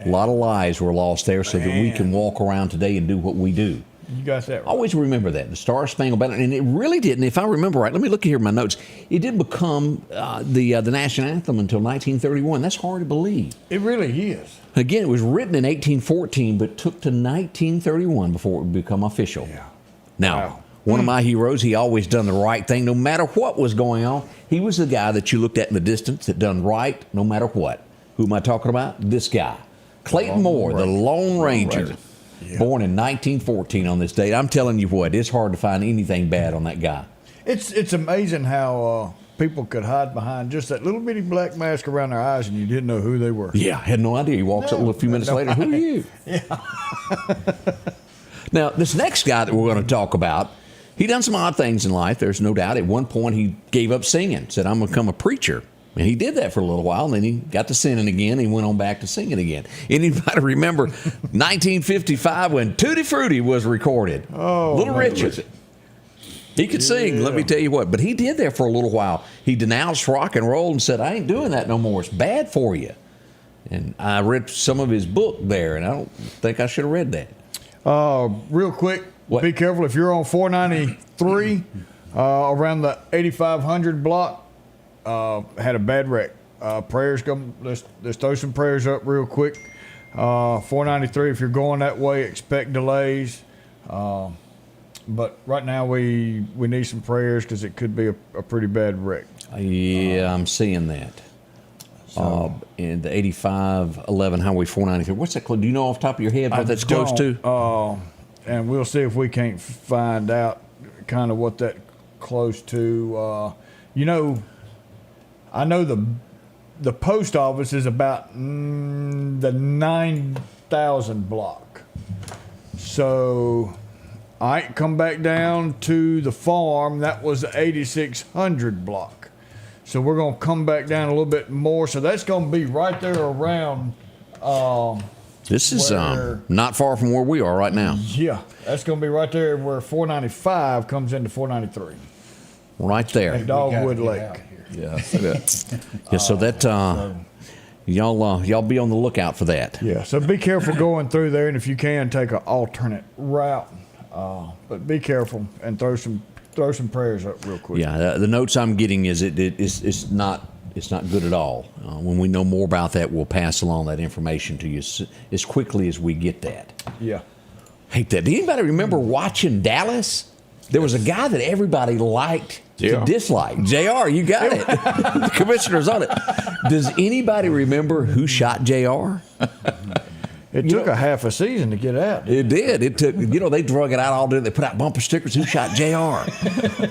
Speaker 1: A lot of lives were lost there so that we can walk around today and do what we do.
Speaker 2: You got that right.
Speaker 1: Always remember that, the Star Spangled Banner. And it really didn't, if I remember right, let me look here in my notes, it didn't become the national anthem until 1931. That's hard to believe.
Speaker 2: It really is.
Speaker 1: Again, it was written in 1814, but took to 1931 before it would become official.
Speaker 2: Yeah.
Speaker 1: Now,
Speaker 2: Wow.
Speaker 1: one of my heroes, he always done the right thing no matter what was going on. He was the guy that you looked at in the distance that done right no matter what. Who am I talking about? This guy. Clayton Moore, the Lone Ranger.
Speaker 2: Yeah.
Speaker 1: Born in 1914 on this date. I'm telling you what, it's hard to find anything bad on that guy.
Speaker 2: It's amazing how people could hide behind just that little bitty black mask around their eyes and you didn't know who they were.
Speaker 1: Yeah, I had no idea. He walks up a few minutes later. Who are you?
Speaker 2: Yeah.
Speaker 1: Now, this next guy that we're going to talk about, he done some odd things in life. There's no doubt. At one point, he gave up singing, said, I'm going to become a preacher. And he did that for a little while, and then he got to sinning again. And he went on back to singing again. Anybody remember 1955 when Tutti Frutti was recorded?
Speaker 2: Oh,
Speaker 1: Little Richard. He could sing, let me tell you what. But he did that for a little while. He denounced rock and roll and said, I ain't doing that no more. It's bad for you. And I read some of his book there, and I don't think I should have read that.
Speaker 2: Real quick,
Speaker 1: What?
Speaker 2: be careful if you're on 493 around the 8500 block. Had a bad wreck. Prayers come. Let's throw some prayers up real quick. 493. If you're going that way, expect delays. But right now we need some prayers because it could be a pretty bad wreck.
Speaker 1: Yeah, I'm seeing that. In the 8511 Highway 493. What's that close? Do you know off the top of your head what that's close to?
Speaker 2: And we'll see if we can't find out kind of what that close to. I know the post office is about the 9,000 block. So I come back down to the farm. That was the 8,600 block. So we're going to come back down a little bit more. So that's going to be right there around.
Speaker 1: This is
Speaker 2: where-
Speaker 1: not far from where we are right now.
Speaker 2: Yeah, that's going to be right there where 495 comes into 493
Speaker 1: Right there.
Speaker 2: at Dogwood Lake.
Speaker 6: Yeah, I see that.
Speaker 1: Yeah, so that y'all be on the lookout for that.
Speaker 2: Yeah, so be careful going through there, and if you can, take an alternate route. But be careful and throw some prayers up real quick.
Speaker 1: Yeah, the notes I'm getting is it's not good at all. When we know more about that, we'll pass along that information to you as quickly as we get that.
Speaker 2: Yeah.
Speaker 1: Hate that. Do anybody remember watching Dallas? There was a guy that everybody liked to
Speaker 6: JR.
Speaker 1: dislike. JR, you got it. The commissioner's on it. Does anybody remember who shot JR?
Speaker 2: It took a half a season to get out.
Speaker 1: It did. It took, they drug it out all day. They put out bumper stickers. Who shot JR?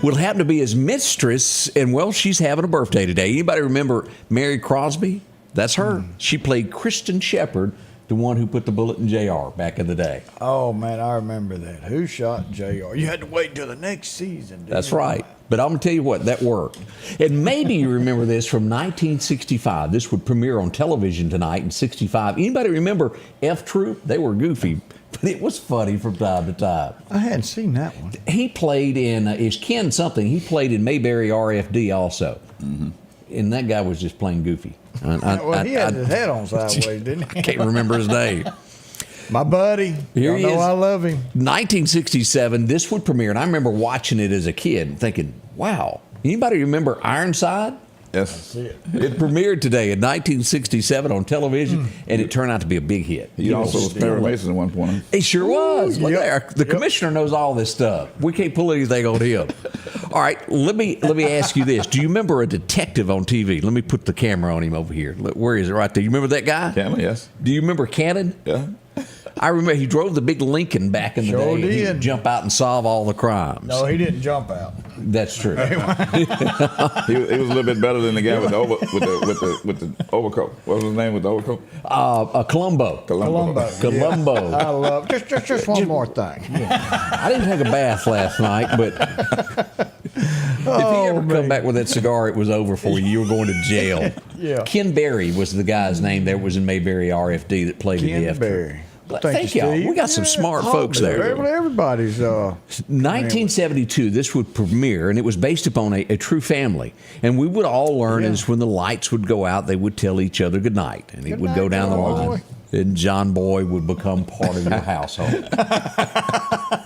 Speaker 1: Well, it happened to be his mistress, and, well, she's having a birthday today. Anybody remember Mary Crosby? That's her. She played Kristen Shepard, the one who put the bullet in JR back in the day.
Speaker 2: Oh, man, I remember that. Who shot JR? You had to wait until the next season.
Speaker 1: That's right. But I'm going to tell you what, that worked. And maybe you remember this from 1965. This would premiere on television tonight in 65. Anybody remember F Troop? They were goofy, but it was funny from time to time.
Speaker 2: I hadn't seen that one.
Speaker 1: He played in, is Ken something, he played in Mayberry RFD also. Mm-hmm. And that guy was just plain goofy.
Speaker 2: Well, he had his head on sideways, didn't he?
Speaker 1: I can't remember his name.
Speaker 2: My buddy.
Speaker 1: Here he
Speaker 2: Y'all know
Speaker 1: is.
Speaker 2: I love him.
Speaker 1: 1967, this would premiere, and I remember watching it as a kid and thinking, wow. Anybody remember Ironside?
Speaker 6: Yes.
Speaker 1: It premiered today in 1967 on television, and it turned out to be a big hit.
Speaker 6: He also was Perry Mason at one point.
Speaker 1: He sure was. Look
Speaker 2: Yep.
Speaker 1: there. The commissioner knows all this stuff. We can't pull anything on him. All right, let me ask you this. Do you remember a detective on TV? Let me put the camera on him over here. Look, where is it? Right there. You remember that guy?
Speaker 6: Cameron, yes.
Speaker 1: Do you remember Cannon?
Speaker 6: Yeah.
Speaker 1: I remember he drove the big Lincoln back in the
Speaker 2: Sure
Speaker 1: day. And
Speaker 2: did.
Speaker 1: he'd jump out and solve all the crimes.
Speaker 2: No, he didn't jump out.
Speaker 1: That's true.
Speaker 6: He was a little bit better than the guy with the overcoat. What was his name with the overcoat?
Speaker 1: Columbo.
Speaker 2: Columbo.
Speaker 1: Columbo.
Speaker 2: I love just one more thing.
Speaker 1: I didn't take a bath last night, but if he ever come back with that cigar, it was over for you. You were going to jail.
Speaker 2: Yeah.
Speaker 1: Ken Berry was the guy's name that was in Mayberry RFD that played in the
Speaker 2: Ken
Speaker 1: F.
Speaker 2: Berry.
Speaker 1: Thank y'all.
Speaker 2: Steve.
Speaker 1: We got some smart folks there.
Speaker 2: Everybody's
Speaker 1: 1972, this would premiere, and it was based upon a true family. And we would all learn is when the lights would go out, they would tell each other good night. And it would go down the line. And John Boy would become part of your household.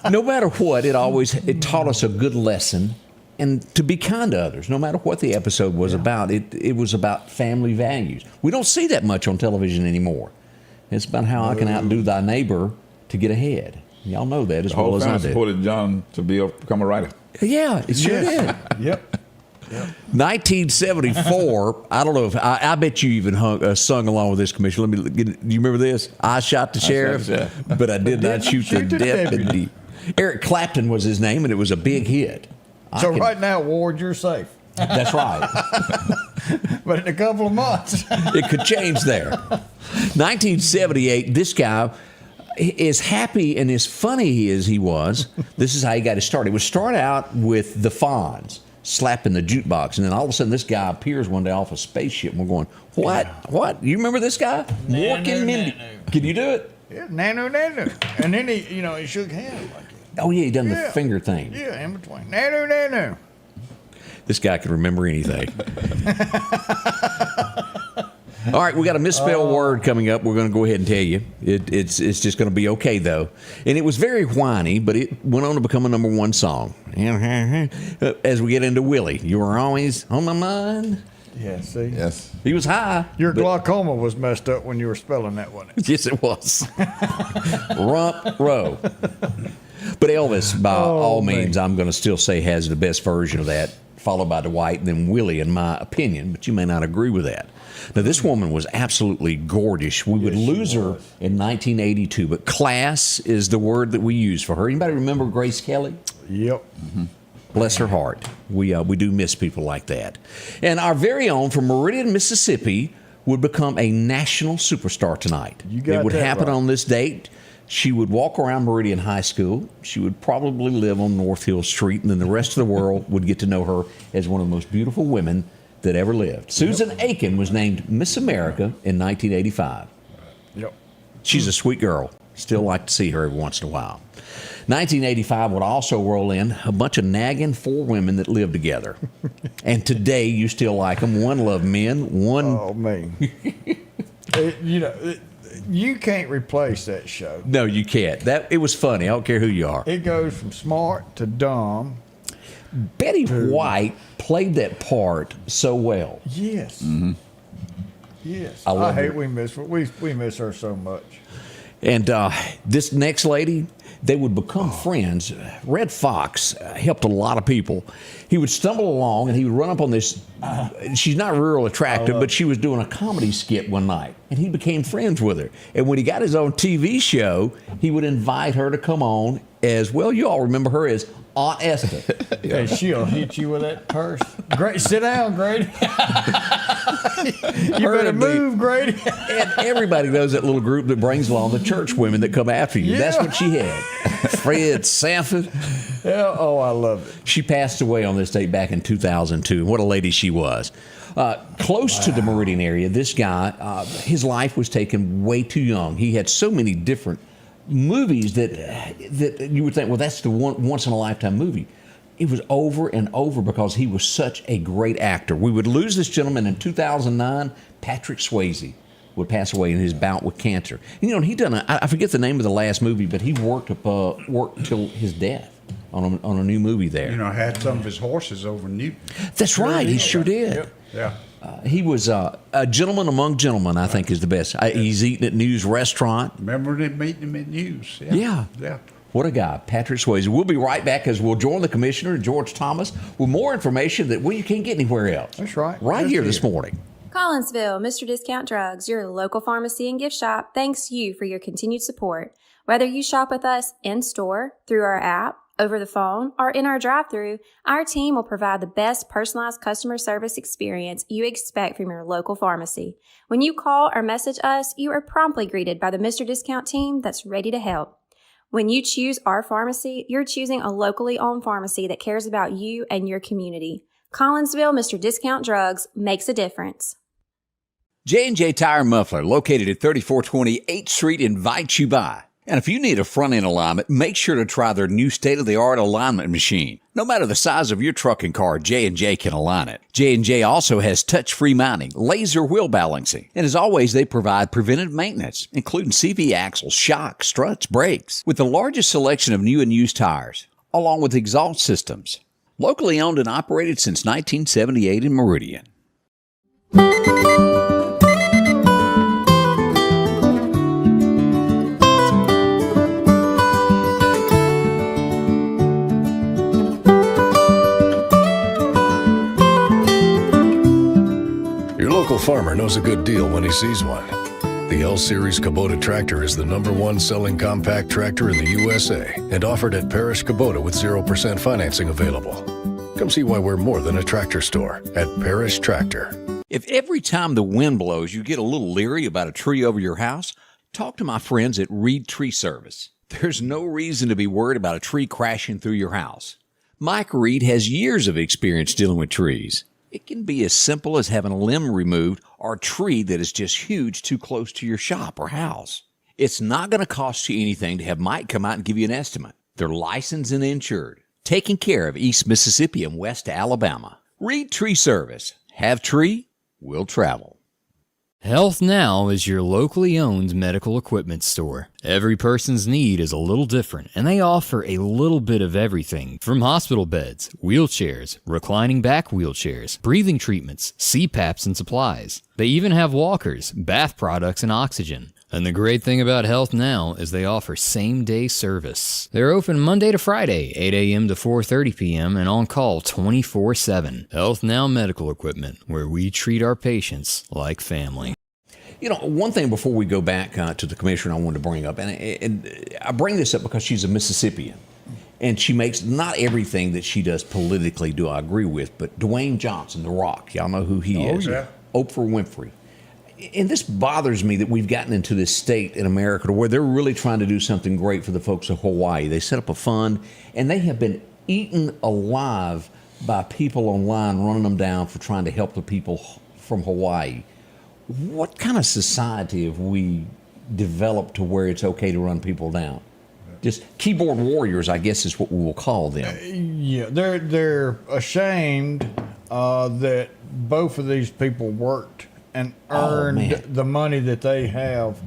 Speaker 1: No matter what, it taught us a good lesson. And to be kind to others, no matter what the episode was about, it was about family values. We don't see that much on television anymore. It's about how I can outdo thy neighbor to get ahead. Y'all know that as well as I
Speaker 6: family
Speaker 1: did.
Speaker 6: supported John to become a writer.
Speaker 1: Yeah, it sure did.
Speaker 2: Yep.
Speaker 1: 1974. I don't know if I bet you even sung along with this, Commissioner. Let me get it. Do you remember this? I shot the sheriff, but I did not shoot the deputy. Eric Clapton was his name, and it was a big hit.
Speaker 2: So right now, Ward, you're safe.
Speaker 1: That's right.
Speaker 2: But in a couple of months.
Speaker 1: It could change there. 1978, this guy, as happy and as funny as he was, this is how he got his start. It would start out with the Fonz slapping the jukebox, and then all of a sudden this guy appears one day off a spaceship, and we're going, what? Yeah. What? You remember this guy? Walking Mindy. Can you do it?
Speaker 2: Yeah, nano. And then he shook hands like that.
Speaker 1: Oh, yeah, he done the finger thing.
Speaker 2: Yeah, in between. Nano.
Speaker 1: This guy can remember anything. All right, we got a misspelled word coming up. We're going to go ahead and tell you. It's just going to be okay, though. And it was very whiny, but it went on to become a #1 song. As we get into Willie, you were always on my mind.
Speaker 2: Yeah, see?
Speaker 6: Yes.
Speaker 1: He was high.
Speaker 2: Your glaucoma was messed up when you were spelling that, wasn't it?
Speaker 1: Yes, it was. Rump row. But Elvis, by all means, I'm going to still say has the best version of that, followed by Dwight, and then Willie, in my opinion, but you may not agree with that. Now, this woman was absolutely gorgeous. We would lose her in 1982, but class is the word that we use for her. Anybody remember Grace Kelly?
Speaker 2: Yep.
Speaker 1: Mm-hmm. Bless her heart. We do miss people like that. And our very own from Meridian, Mississippi, would become a national superstar tonight. It would happen on this date. She would walk around Meridian High School. She would probably live on North Hill Street, and then the rest of the world would get to know her as one of the most beautiful women that ever lived. Susan Aiken was named Miss America in 1985.
Speaker 2: Yep.
Speaker 1: She's a sweet girl. Still like to see her every once in a while. 1985 would also roll in a bunch of nagging 4 women that lived together. And today you still like them. One loved men, one...
Speaker 2: Oh, man. You can't replace that show.
Speaker 1: No, you can't. It was funny. I don't care who you are.
Speaker 2: It goes from smart to dumb.
Speaker 1: Betty White played that part so well.
Speaker 2: Yes.
Speaker 6: Mm-hmm.
Speaker 2: Yes.
Speaker 1: I
Speaker 2: hate we miss her. We miss her so much.
Speaker 1: And this next lady, they would become friends. Red Fox helped a lot of people. He would stumble along and he would run up on this. She's not real attractive, but she was doing a comedy skit one night. And he became friends with her. And when he got his own TV show, he would invite her to come on as, well, you all remember her as Aunt Esther.
Speaker 2: And she'll hit you with that purse. Great, sit down, Grady. You better move, Grady.
Speaker 1: And everybody knows that little group that brings along the church women that come after you.
Speaker 2: Yeah.
Speaker 1: That's what she had. Fred Sanford.
Speaker 2: Yeah, oh, I love it.
Speaker 1: She passed away on this date back in 2002. What a lady she was. Close to the Meridian area, this guy, his life was taken way too young. He had so many different movies that you would think, well, that's the once in a lifetime movie. It was over and over because he was such a great actor. We would lose this gentleman in 2009. Patrick Swayze would pass away in his bout with cancer. And, he done I forget the name of the last movie, but he worked till his death on a new movie there.
Speaker 5: Had some of his horses over Newton.
Speaker 1: That's right. He sure did.
Speaker 2: Yep.
Speaker 5: Yeah.
Speaker 1: He was a gentleman among gentlemen, I think is the best. He's eating at News Restaurant.
Speaker 5: Remember them meeting him at News?
Speaker 1: Yeah.
Speaker 5: Yeah.
Speaker 1: What a guy, Patrick Swayze. We'll be right back as we'll join the commissioner, George Thomas, with more information that you can't get anywhere else.
Speaker 2: That's right.
Speaker 1: Right
Speaker 2: Just
Speaker 1: here this morning.
Speaker 7: Collinsville, Mr. Discount Drugs, your local pharmacy and gift shop, thanks you for your continued support. Whether you shop with us in-store, through our app, over the phone, or in our drive-thru, our team will provide the best personalized customer service experience you expect from your local pharmacy. When you call or message us, you are promptly greeted by the Mr. Discount team that's ready to help. When you choose our pharmacy, you're choosing a locally owned pharmacy that cares about you and your community. Collinsville, Mr. Discount Drugs makes a difference.
Speaker 1: J&J Tire Muffler, located at 3420 8th Street, invites you by. And if you need a front-end alignment, make sure to try their new state-of-the-art alignment machine. No matter the size of your truck and car, J&J can align it. J&J also has touch-free mounting, laser wheel balancing, and as always, they provide preventive maintenance, including CV axles, shocks, struts, brakes, with the largest selection of new and used tires, along with exhaust systems. Locally owned and operated since 1978 in Meridian.
Speaker 8: Your local farmer knows a good deal when he sees one. The L-Series Kubota tractor is the #1 selling compact tractor in the USA and offered at Parish Kubota with 0% financing available. Come see why we're more than a tractor store at Parish Tractor.
Speaker 1: If every time the wind blows you get a little leery about a tree over your house, talk to my friends at Reed Tree Service. There's no reason to be worried about a tree crashing through your house. Mike Reed has years of experience dealing with trees. It can be as simple as having a limb removed or a tree that is just huge too close to your shop or house. It's not going to cost you anything to have Mike come out and give you an estimate. They're licensed and insured, taking care of East Mississippi and West Alabama. Reed Tree Service. Have tree, will travel.
Speaker 4: Health Now is your locally owned medical equipment store. Every person's need is a little different, and they offer a little bit of everything from hospital beds, wheelchairs, reclining back wheelchairs, breathing treatments, CPAPs and supplies. They even have walkers, bath products, and oxygen. And the great thing about Health Now is they offer same-day service. They're open Monday to Friday, 8 a.m. to 4:30 p.m. and on call 24/7. Health Now Medical Equipment, where we treat our patients like family.
Speaker 1: One thing before we go back to the commissioner I wanted to bring up, and I bring this up because she's a Mississippian, and she makes not everything that she does politically do I agree with, but Dwayne Johnson, The Rock, y'all know who he is.
Speaker 5: Yeah.
Speaker 1: Oprah Winfrey. And this bothers me that we've gotten into this state in America to where they're really trying to do something great for the folks of Hawaii. They set up a fund, and they have been eaten alive by people online running them down for trying to help the people from Hawaii. What kind of society have we developed to where it's okay to run people down. Just keyboard warriors, I guess, is what we will call them.
Speaker 2: Yeah, they're ashamed that both of these people worked and earned
Speaker 1: man.
Speaker 2: the money that they have.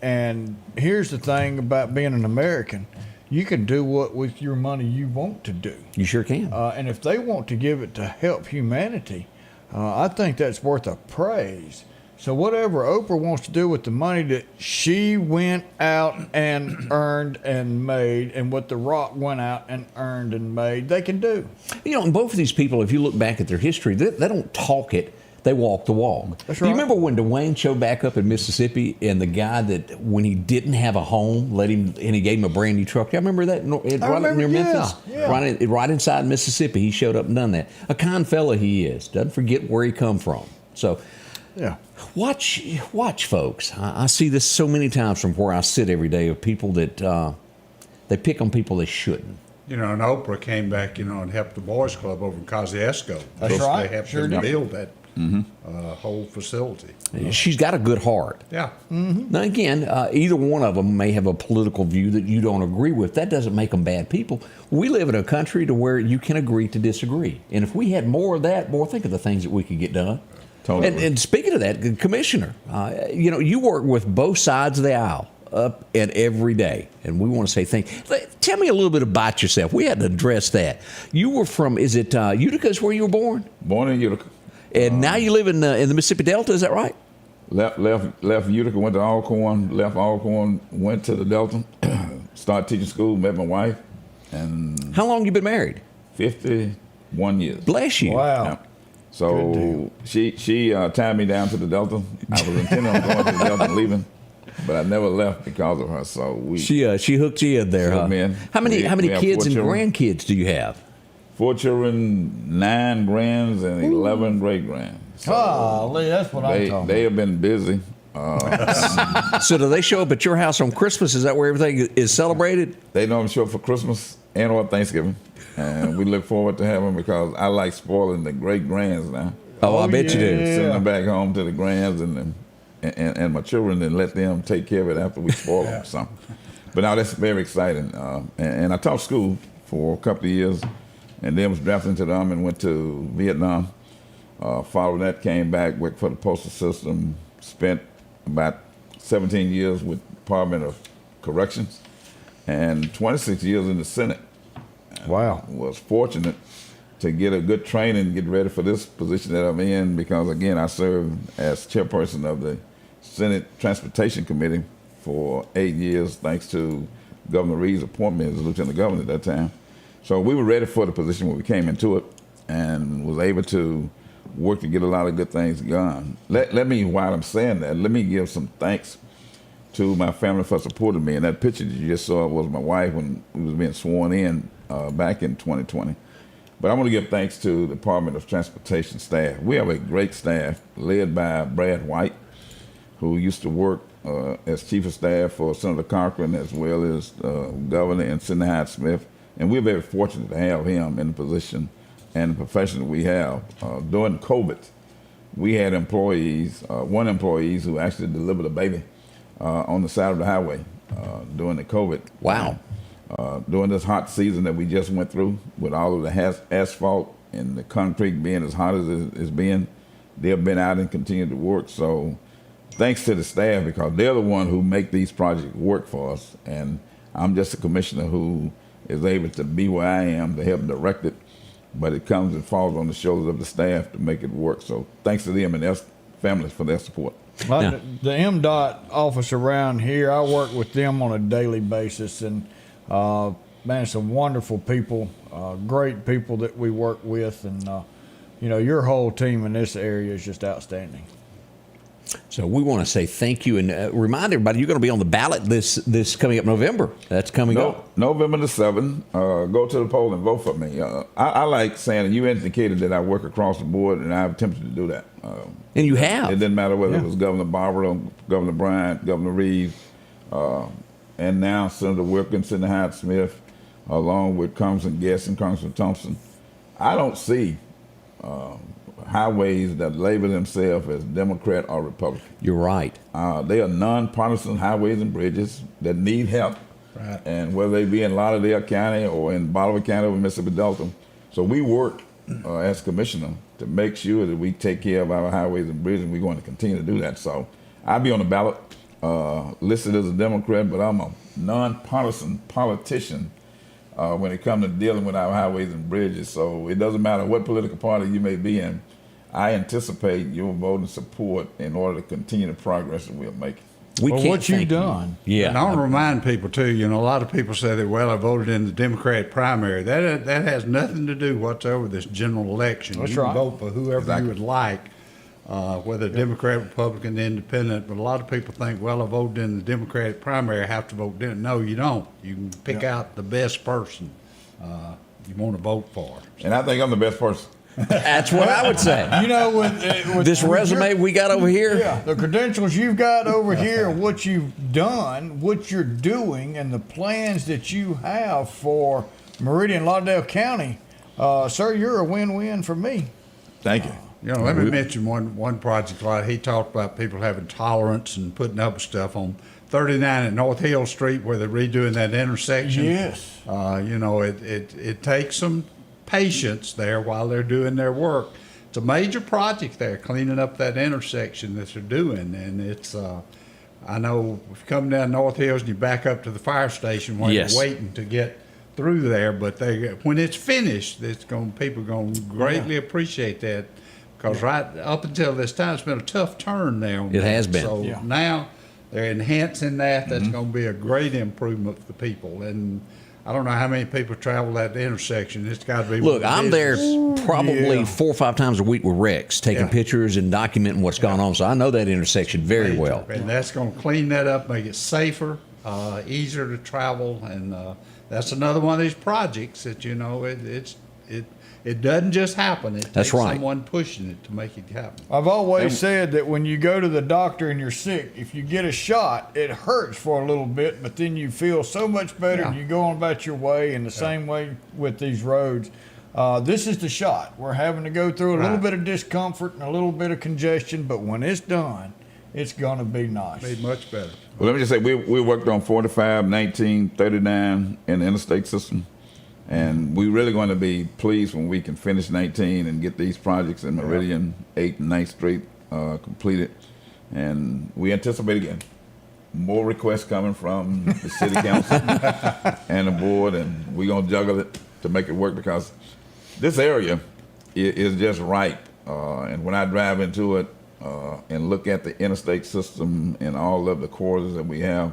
Speaker 2: And here's the thing about being an American. You can do what with your money you want to do.
Speaker 1: You sure can.
Speaker 2: And if they want to give it to help humanity, I think that's worth a praise. So whatever Oprah wants to do with the money that she went out and earned and made, and what The Rock went out and earned and made, they can do.
Speaker 1: You know, and both of these people, if you look back at their history, they don't talk it. They walk the walk.
Speaker 2: That's
Speaker 1: Do you
Speaker 2: right.
Speaker 1: remember when Dwayne showed back up in Mississippi and the guy that, when he didn't have a home, let him, and he gave him a brand new truck? You remember that? Right near Memphis?
Speaker 2: yeah.
Speaker 1: Right inside Mississippi, he showed up and done that. A kind fella he is. Doesn't forget where he come from. So,
Speaker 2: Yeah.
Speaker 1: watch, folks. I see this so many times from where I sit every day of people that they pick on people they shouldn't.
Speaker 5: You know, and Oprah came back, and helped the Boys Club over in Kosciuszko.
Speaker 2: That's right.
Speaker 5: They helped
Speaker 2: Sure
Speaker 5: them
Speaker 2: did.
Speaker 5: build that whole facility.
Speaker 1: She's got a good heart.
Speaker 5: Yeah.
Speaker 1: Now, again, either one of them may have a political view that you don't agree with. That doesn't make them bad people. We live in a country to where you can agree to disagree. And if we had more of that, boy, think of the things that we could get done.
Speaker 6: Totally.
Speaker 1: And speaking of that, Commissioner, you work with both sides of the aisle up and every day. And we want to say thank you. Tell me a little bit about yourself. We had to address that. You were from, is it Utica is where you were born?
Speaker 6: Born in Utica.
Speaker 1: And now you live in the Mississippi Delta, is that right?
Speaker 6: Left Utica, went to Alcorn, left Alcorn, went to the Delta, started teaching school, met my wife, and
Speaker 1: How long you been married?
Speaker 6: 51 years.
Speaker 1: Bless you.
Speaker 2: Wow.
Speaker 6: Yeah. So she tied me down to the Delta. I was intending on going to the Delta and leaving, but I never left because of her. So
Speaker 1: She hooked you in there,
Speaker 6: Hooked
Speaker 1: huh?
Speaker 6: me in.
Speaker 1: How many
Speaker 6: We have
Speaker 1: kids
Speaker 6: 4
Speaker 1: and
Speaker 6: children.
Speaker 1: grandkids do you have?
Speaker 6: 4 children, 9 grands, and 11 great grands. So
Speaker 2: Golly, that's what I'm talking
Speaker 6: they have been busy.
Speaker 1: So do they show up at your house on Christmas? Is that where everything is celebrated?
Speaker 6: They know I'm show up for Christmas and or Thanksgiving, and we look forward to having them because I like spoiling the great grands now.
Speaker 1: Oh, I bet you do.
Speaker 2: yeah.
Speaker 6: Send them back home to the grands and my children and let them take care of it after we spoil them. So, but now that's very exciting. And I taught school for a couple of years, and then was drafted into the Army and went to Vietnam. Following that, came back, worked for the postal system, spent about 17 years with Department of Corrections, and 26 years in the Senate.
Speaker 2: Wow.
Speaker 6: Was fortunate to get a good training, get ready for this position that I'm in because, again, I served as chairperson of the Senate Transportation Committee for 8 years, thanks to Governor Reed's appointment as Lieutenant Governor at that time. So we were ready for the position when we came into it and was able to work to get a lot of good things done. Let me, while I'm saying that, let me give some thanks to my family for supporting me. And that picture that you just saw was my wife when we was being sworn in back in 2020. But I want to give thanks to the Department of Transportation staff. We have a great staff led by Brad White, who used to work as Chief of Staff for Senator Cochran as well as Governor and Senator Hyde Smith. And we're very fortunate to have him in the position and the profession that we have. During COVID, we had one employee who actually delivered a baby on the side of the highway during the COVID.
Speaker 1: Wow.
Speaker 6: During this hot season that we just went through with all of the asphalt and the concrete being as hot as it's been, they've been out and continued to work. So thanks to the staff because they're the one who make these projects work for us. And I'm just a commissioner who is able to be where I am to help direct it. But it comes and falls on the shoulders of the staff to make it work. So thanks to them and their families for their support.
Speaker 2: Well, the MDOT office around here, I work with them on a daily basis, and man, some wonderful people, great people that we work with, and your whole team in this area is just outstanding.
Speaker 1: So we want to say thank you and remind everybody you're going to be on the ballot this coming up November. That's coming up.
Speaker 6: November the 7th. Go to the poll and vote for me. I like saying, and you indicated that I work across the board, and I've attempted to do that.
Speaker 1: And you have.
Speaker 6: It didn't matter whether it was Governor Barber, Governor Bryant, Governor Reed, and now Senator Wilkins, Senator Hyde Smith, along with Congressman Guest and Congressman Thompson. I don't see highways that label themselves as Democrat or Republican.
Speaker 1: You're right.
Speaker 6: They are nonpartisan highways and bridges that need help.
Speaker 5: Right.
Speaker 6: And whether they be in Lauderdale County or in Bolivar County or Mississippi Delta. So we work as commissioner to make sure that we take care of our highways and bridges, and we're going to continue to do that. So I'll be on the ballot, listed as a Democrat, but I'm a nonpartisan politician when it comes to dealing with our highways and bridges. So it doesn't matter what political party you may be in, I anticipate your vote and support in order to continue the progress that we're making.
Speaker 1: We
Speaker 2: Well,
Speaker 1: can't
Speaker 2: what you've
Speaker 1: thank you.
Speaker 2: done.
Speaker 1: Yeah.
Speaker 5: And I want to remind people too. You know, a lot of people say that. Well, I voted in the Democratic primary. That has nothing to do whatsoever with this general election.
Speaker 2: That's
Speaker 5: you can
Speaker 2: right.
Speaker 5: vote for whoever
Speaker 6: Exactly.
Speaker 5: you would like, whether Democrat, Republican, Independent. But a lot of people think, well, I voted in the Democratic primary. I have to vote. No, you don't. You can pick out the best person you want to vote for.
Speaker 6: And I think I'm the best person.
Speaker 1: That's what I would say.
Speaker 2: You know, with
Speaker 1: This resume we got over here.
Speaker 2: Yeah, the credentials you've got over here, and what you've done, what you're doing, and the plans that you have for Meridian, Lauderdale County, sir, you're a win-win for me.
Speaker 6: Thank you.
Speaker 5: You know, let me mention one project. Like he talked about people having tolerance and putting up with stuff on 39 at North Hill Street where they're redoing that intersection.
Speaker 2: Yes.
Speaker 5: You know, it takes some patience there while they're doing their work. It's a major project there, cleaning up that intersection that they're doing, and it's. I know if you come down North Hills and you back up to the fire station while
Speaker 1: Yes.
Speaker 5: you're waiting to get through there, but when it's finished, people are going to greatly appreciate that, because right up until this time, it's been a tough turn there. on
Speaker 1: It
Speaker 5: that.
Speaker 1: has been.
Speaker 5: So
Speaker 2: Yeah.
Speaker 5: now they're enhancing that. That's
Speaker 1: Mm-hmm.
Speaker 5: going to be a great improvement for the people. And I don't know how many people travel that intersection. It's got to be.
Speaker 1: Look,
Speaker 5: one of the
Speaker 1: I'm there
Speaker 5: busiest.
Speaker 1: probably
Speaker 2: Yeah.
Speaker 1: 4 or 5 times a week with Rex, taking
Speaker 5: Yeah.
Speaker 1: pictures and documenting what's going on. So I know that intersection very well.
Speaker 5: And that's going to clean that up, make it safer, easier to travel, and that's another one of these projects that it doesn't just happen. It
Speaker 1: That's
Speaker 5: takes
Speaker 1: right.
Speaker 5: someone pushing it to make it happen.
Speaker 2: I've always said that when you go to the doctor and you're sick, if you get a shot, it hurts for a little bit, but then you feel so much better and
Speaker 5: Yeah.
Speaker 2: you go on about your way. And the same way with these roads. This is the shot. We're having to go through a little
Speaker 5: Right.
Speaker 2: bit of discomfort and a little bit of congestion, but when it's done, it's going to be nice.
Speaker 5: Made much better.
Speaker 6: Well, let me just say, we worked on 45, 19, 39 in the interstate system. And we're really going to be pleased when we can finish 19 and get these projects in Meridian, 8th and 9th Street completed. And we anticipate, again, more requests coming from the city council and the board. And we're going to juggle it to make it work, because this area is just ripe. And when I drive into it and look at the interstate system and all of the corridors that we have,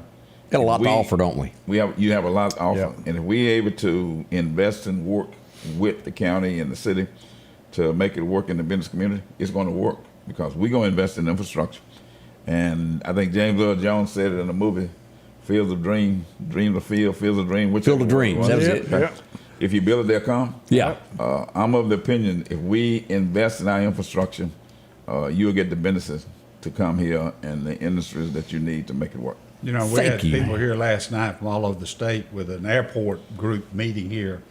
Speaker 1: Got a lot to
Speaker 6: we-
Speaker 1: offer, don't we?
Speaker 6: you have a lot to offer.
Speaker 2: Yep.
Speaker 6: And if we're able to invest and work with the county and the city to make it work in the business community, it's going to work, because we're going to invest in infrastructure. And I think James Earl Jones said it in the movie, Fields of Dream, Dreams of Field, Fields of Dream.
Speaker 1: Field of Dreams, that was
Speaker 2: Yep,
Speaker 1: it.
Speaker 2: yep.
Speaker 6: If you build it, they'll come.
Speaker 1: Yeah.
Speaker 6: I'm of the opinion, if we invest in our infrastructure, you'll get the businesses to come here and the industries that you need to make it work.
Speaker 5: You know, we
Speaker 1: Thank
Speaker 5: had
Speaker 1: you.
Speaker 5: people here last night from all over the state with an airport group meeting here,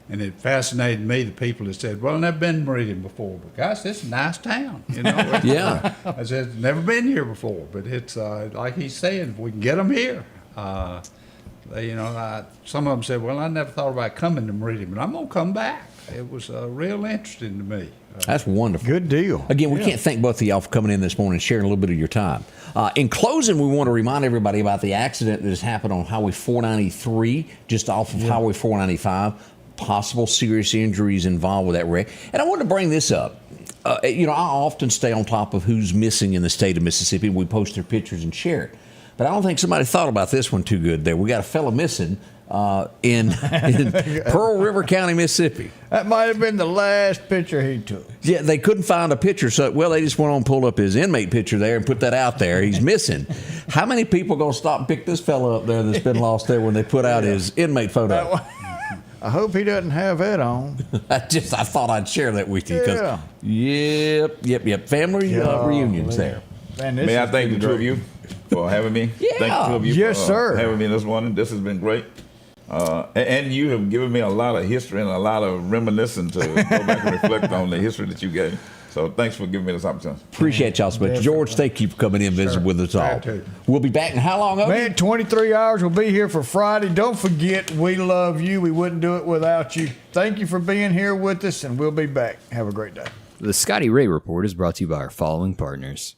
Speaker 5: and it fascinated me, the people that said, well, I've never been to Meridian before, but gosh, this is a nice town, you know. It's,
Speaker 1: Yeah.
Speaker 5: I said, never been here before, but it's, like he's saying, if we can get them here. Some of them said, well, I never thought about coming to Meridian, but I'm going to come back. It was real interesting to me.
Speaker 1: That's wonderful.
Speaker 2: Good deal.
Speaker 1: Again, we can't thank both of y'all for coming in this morning and sharing a little bit of your time. In closing, we want to remind everybody about the accident that has happened on Highway 493, just off of Highway 495. Possible serious injuries involved with that wreck. And I wanted to bring this up. I often stay on top of who's missing in the state of Mississippi. We post their pictures and share it. But I don't think somebody thought about this one too good there. We got a fella missing in Pearl River County, Mississippi.
Speaker 2: That might have been the last picture he took.
Speaker 1: Yeah, they couldn't find a picture, so they just went on and pulled up his inmate picture there and put that out there. He's missing. How many people gonna stop and pick this fella up there that's been lost there when they put out his inmate photo?
Speaker 2: I hope he doesn't have that on.
Speaker 1: I thought I'd share that with you because yep, family reunions there.
Speaker 2: Man, this
Speaker 6: May I
Speaker 2: has
Speaker 6: thank
Speaker 2: been
Speaker 6: the two of
Speaker 2: great.
Speaker 6: you for having me?
Speaker 1: Yeah.
Speaker 6: Thank the two of you
Speaker 2: Yes,
Speaker 6: for
Speaker 2: sir.
Speaker 6: having me this morning. This has been great. And you have given me a lot of history and a lot of reminiscing to go back and reflect on the history that you gave. So thanks for giving me this opportunity.
Speaker 1: Appreciate y'all so much. George, thank you for coming in and visiting with us all.
Speaker 5: Thank you.
Speaker 1: We'll be back in how long, Odie?
Speaker 2: Man, 23 hours. We'll be here for Friday. Don't forget, we love you. We wouldn't do it without you. Thank you for being here with us, and we'll be back. Have a great day.
Speaker 4: The Scotty Ray Report is brought to you by our following partners.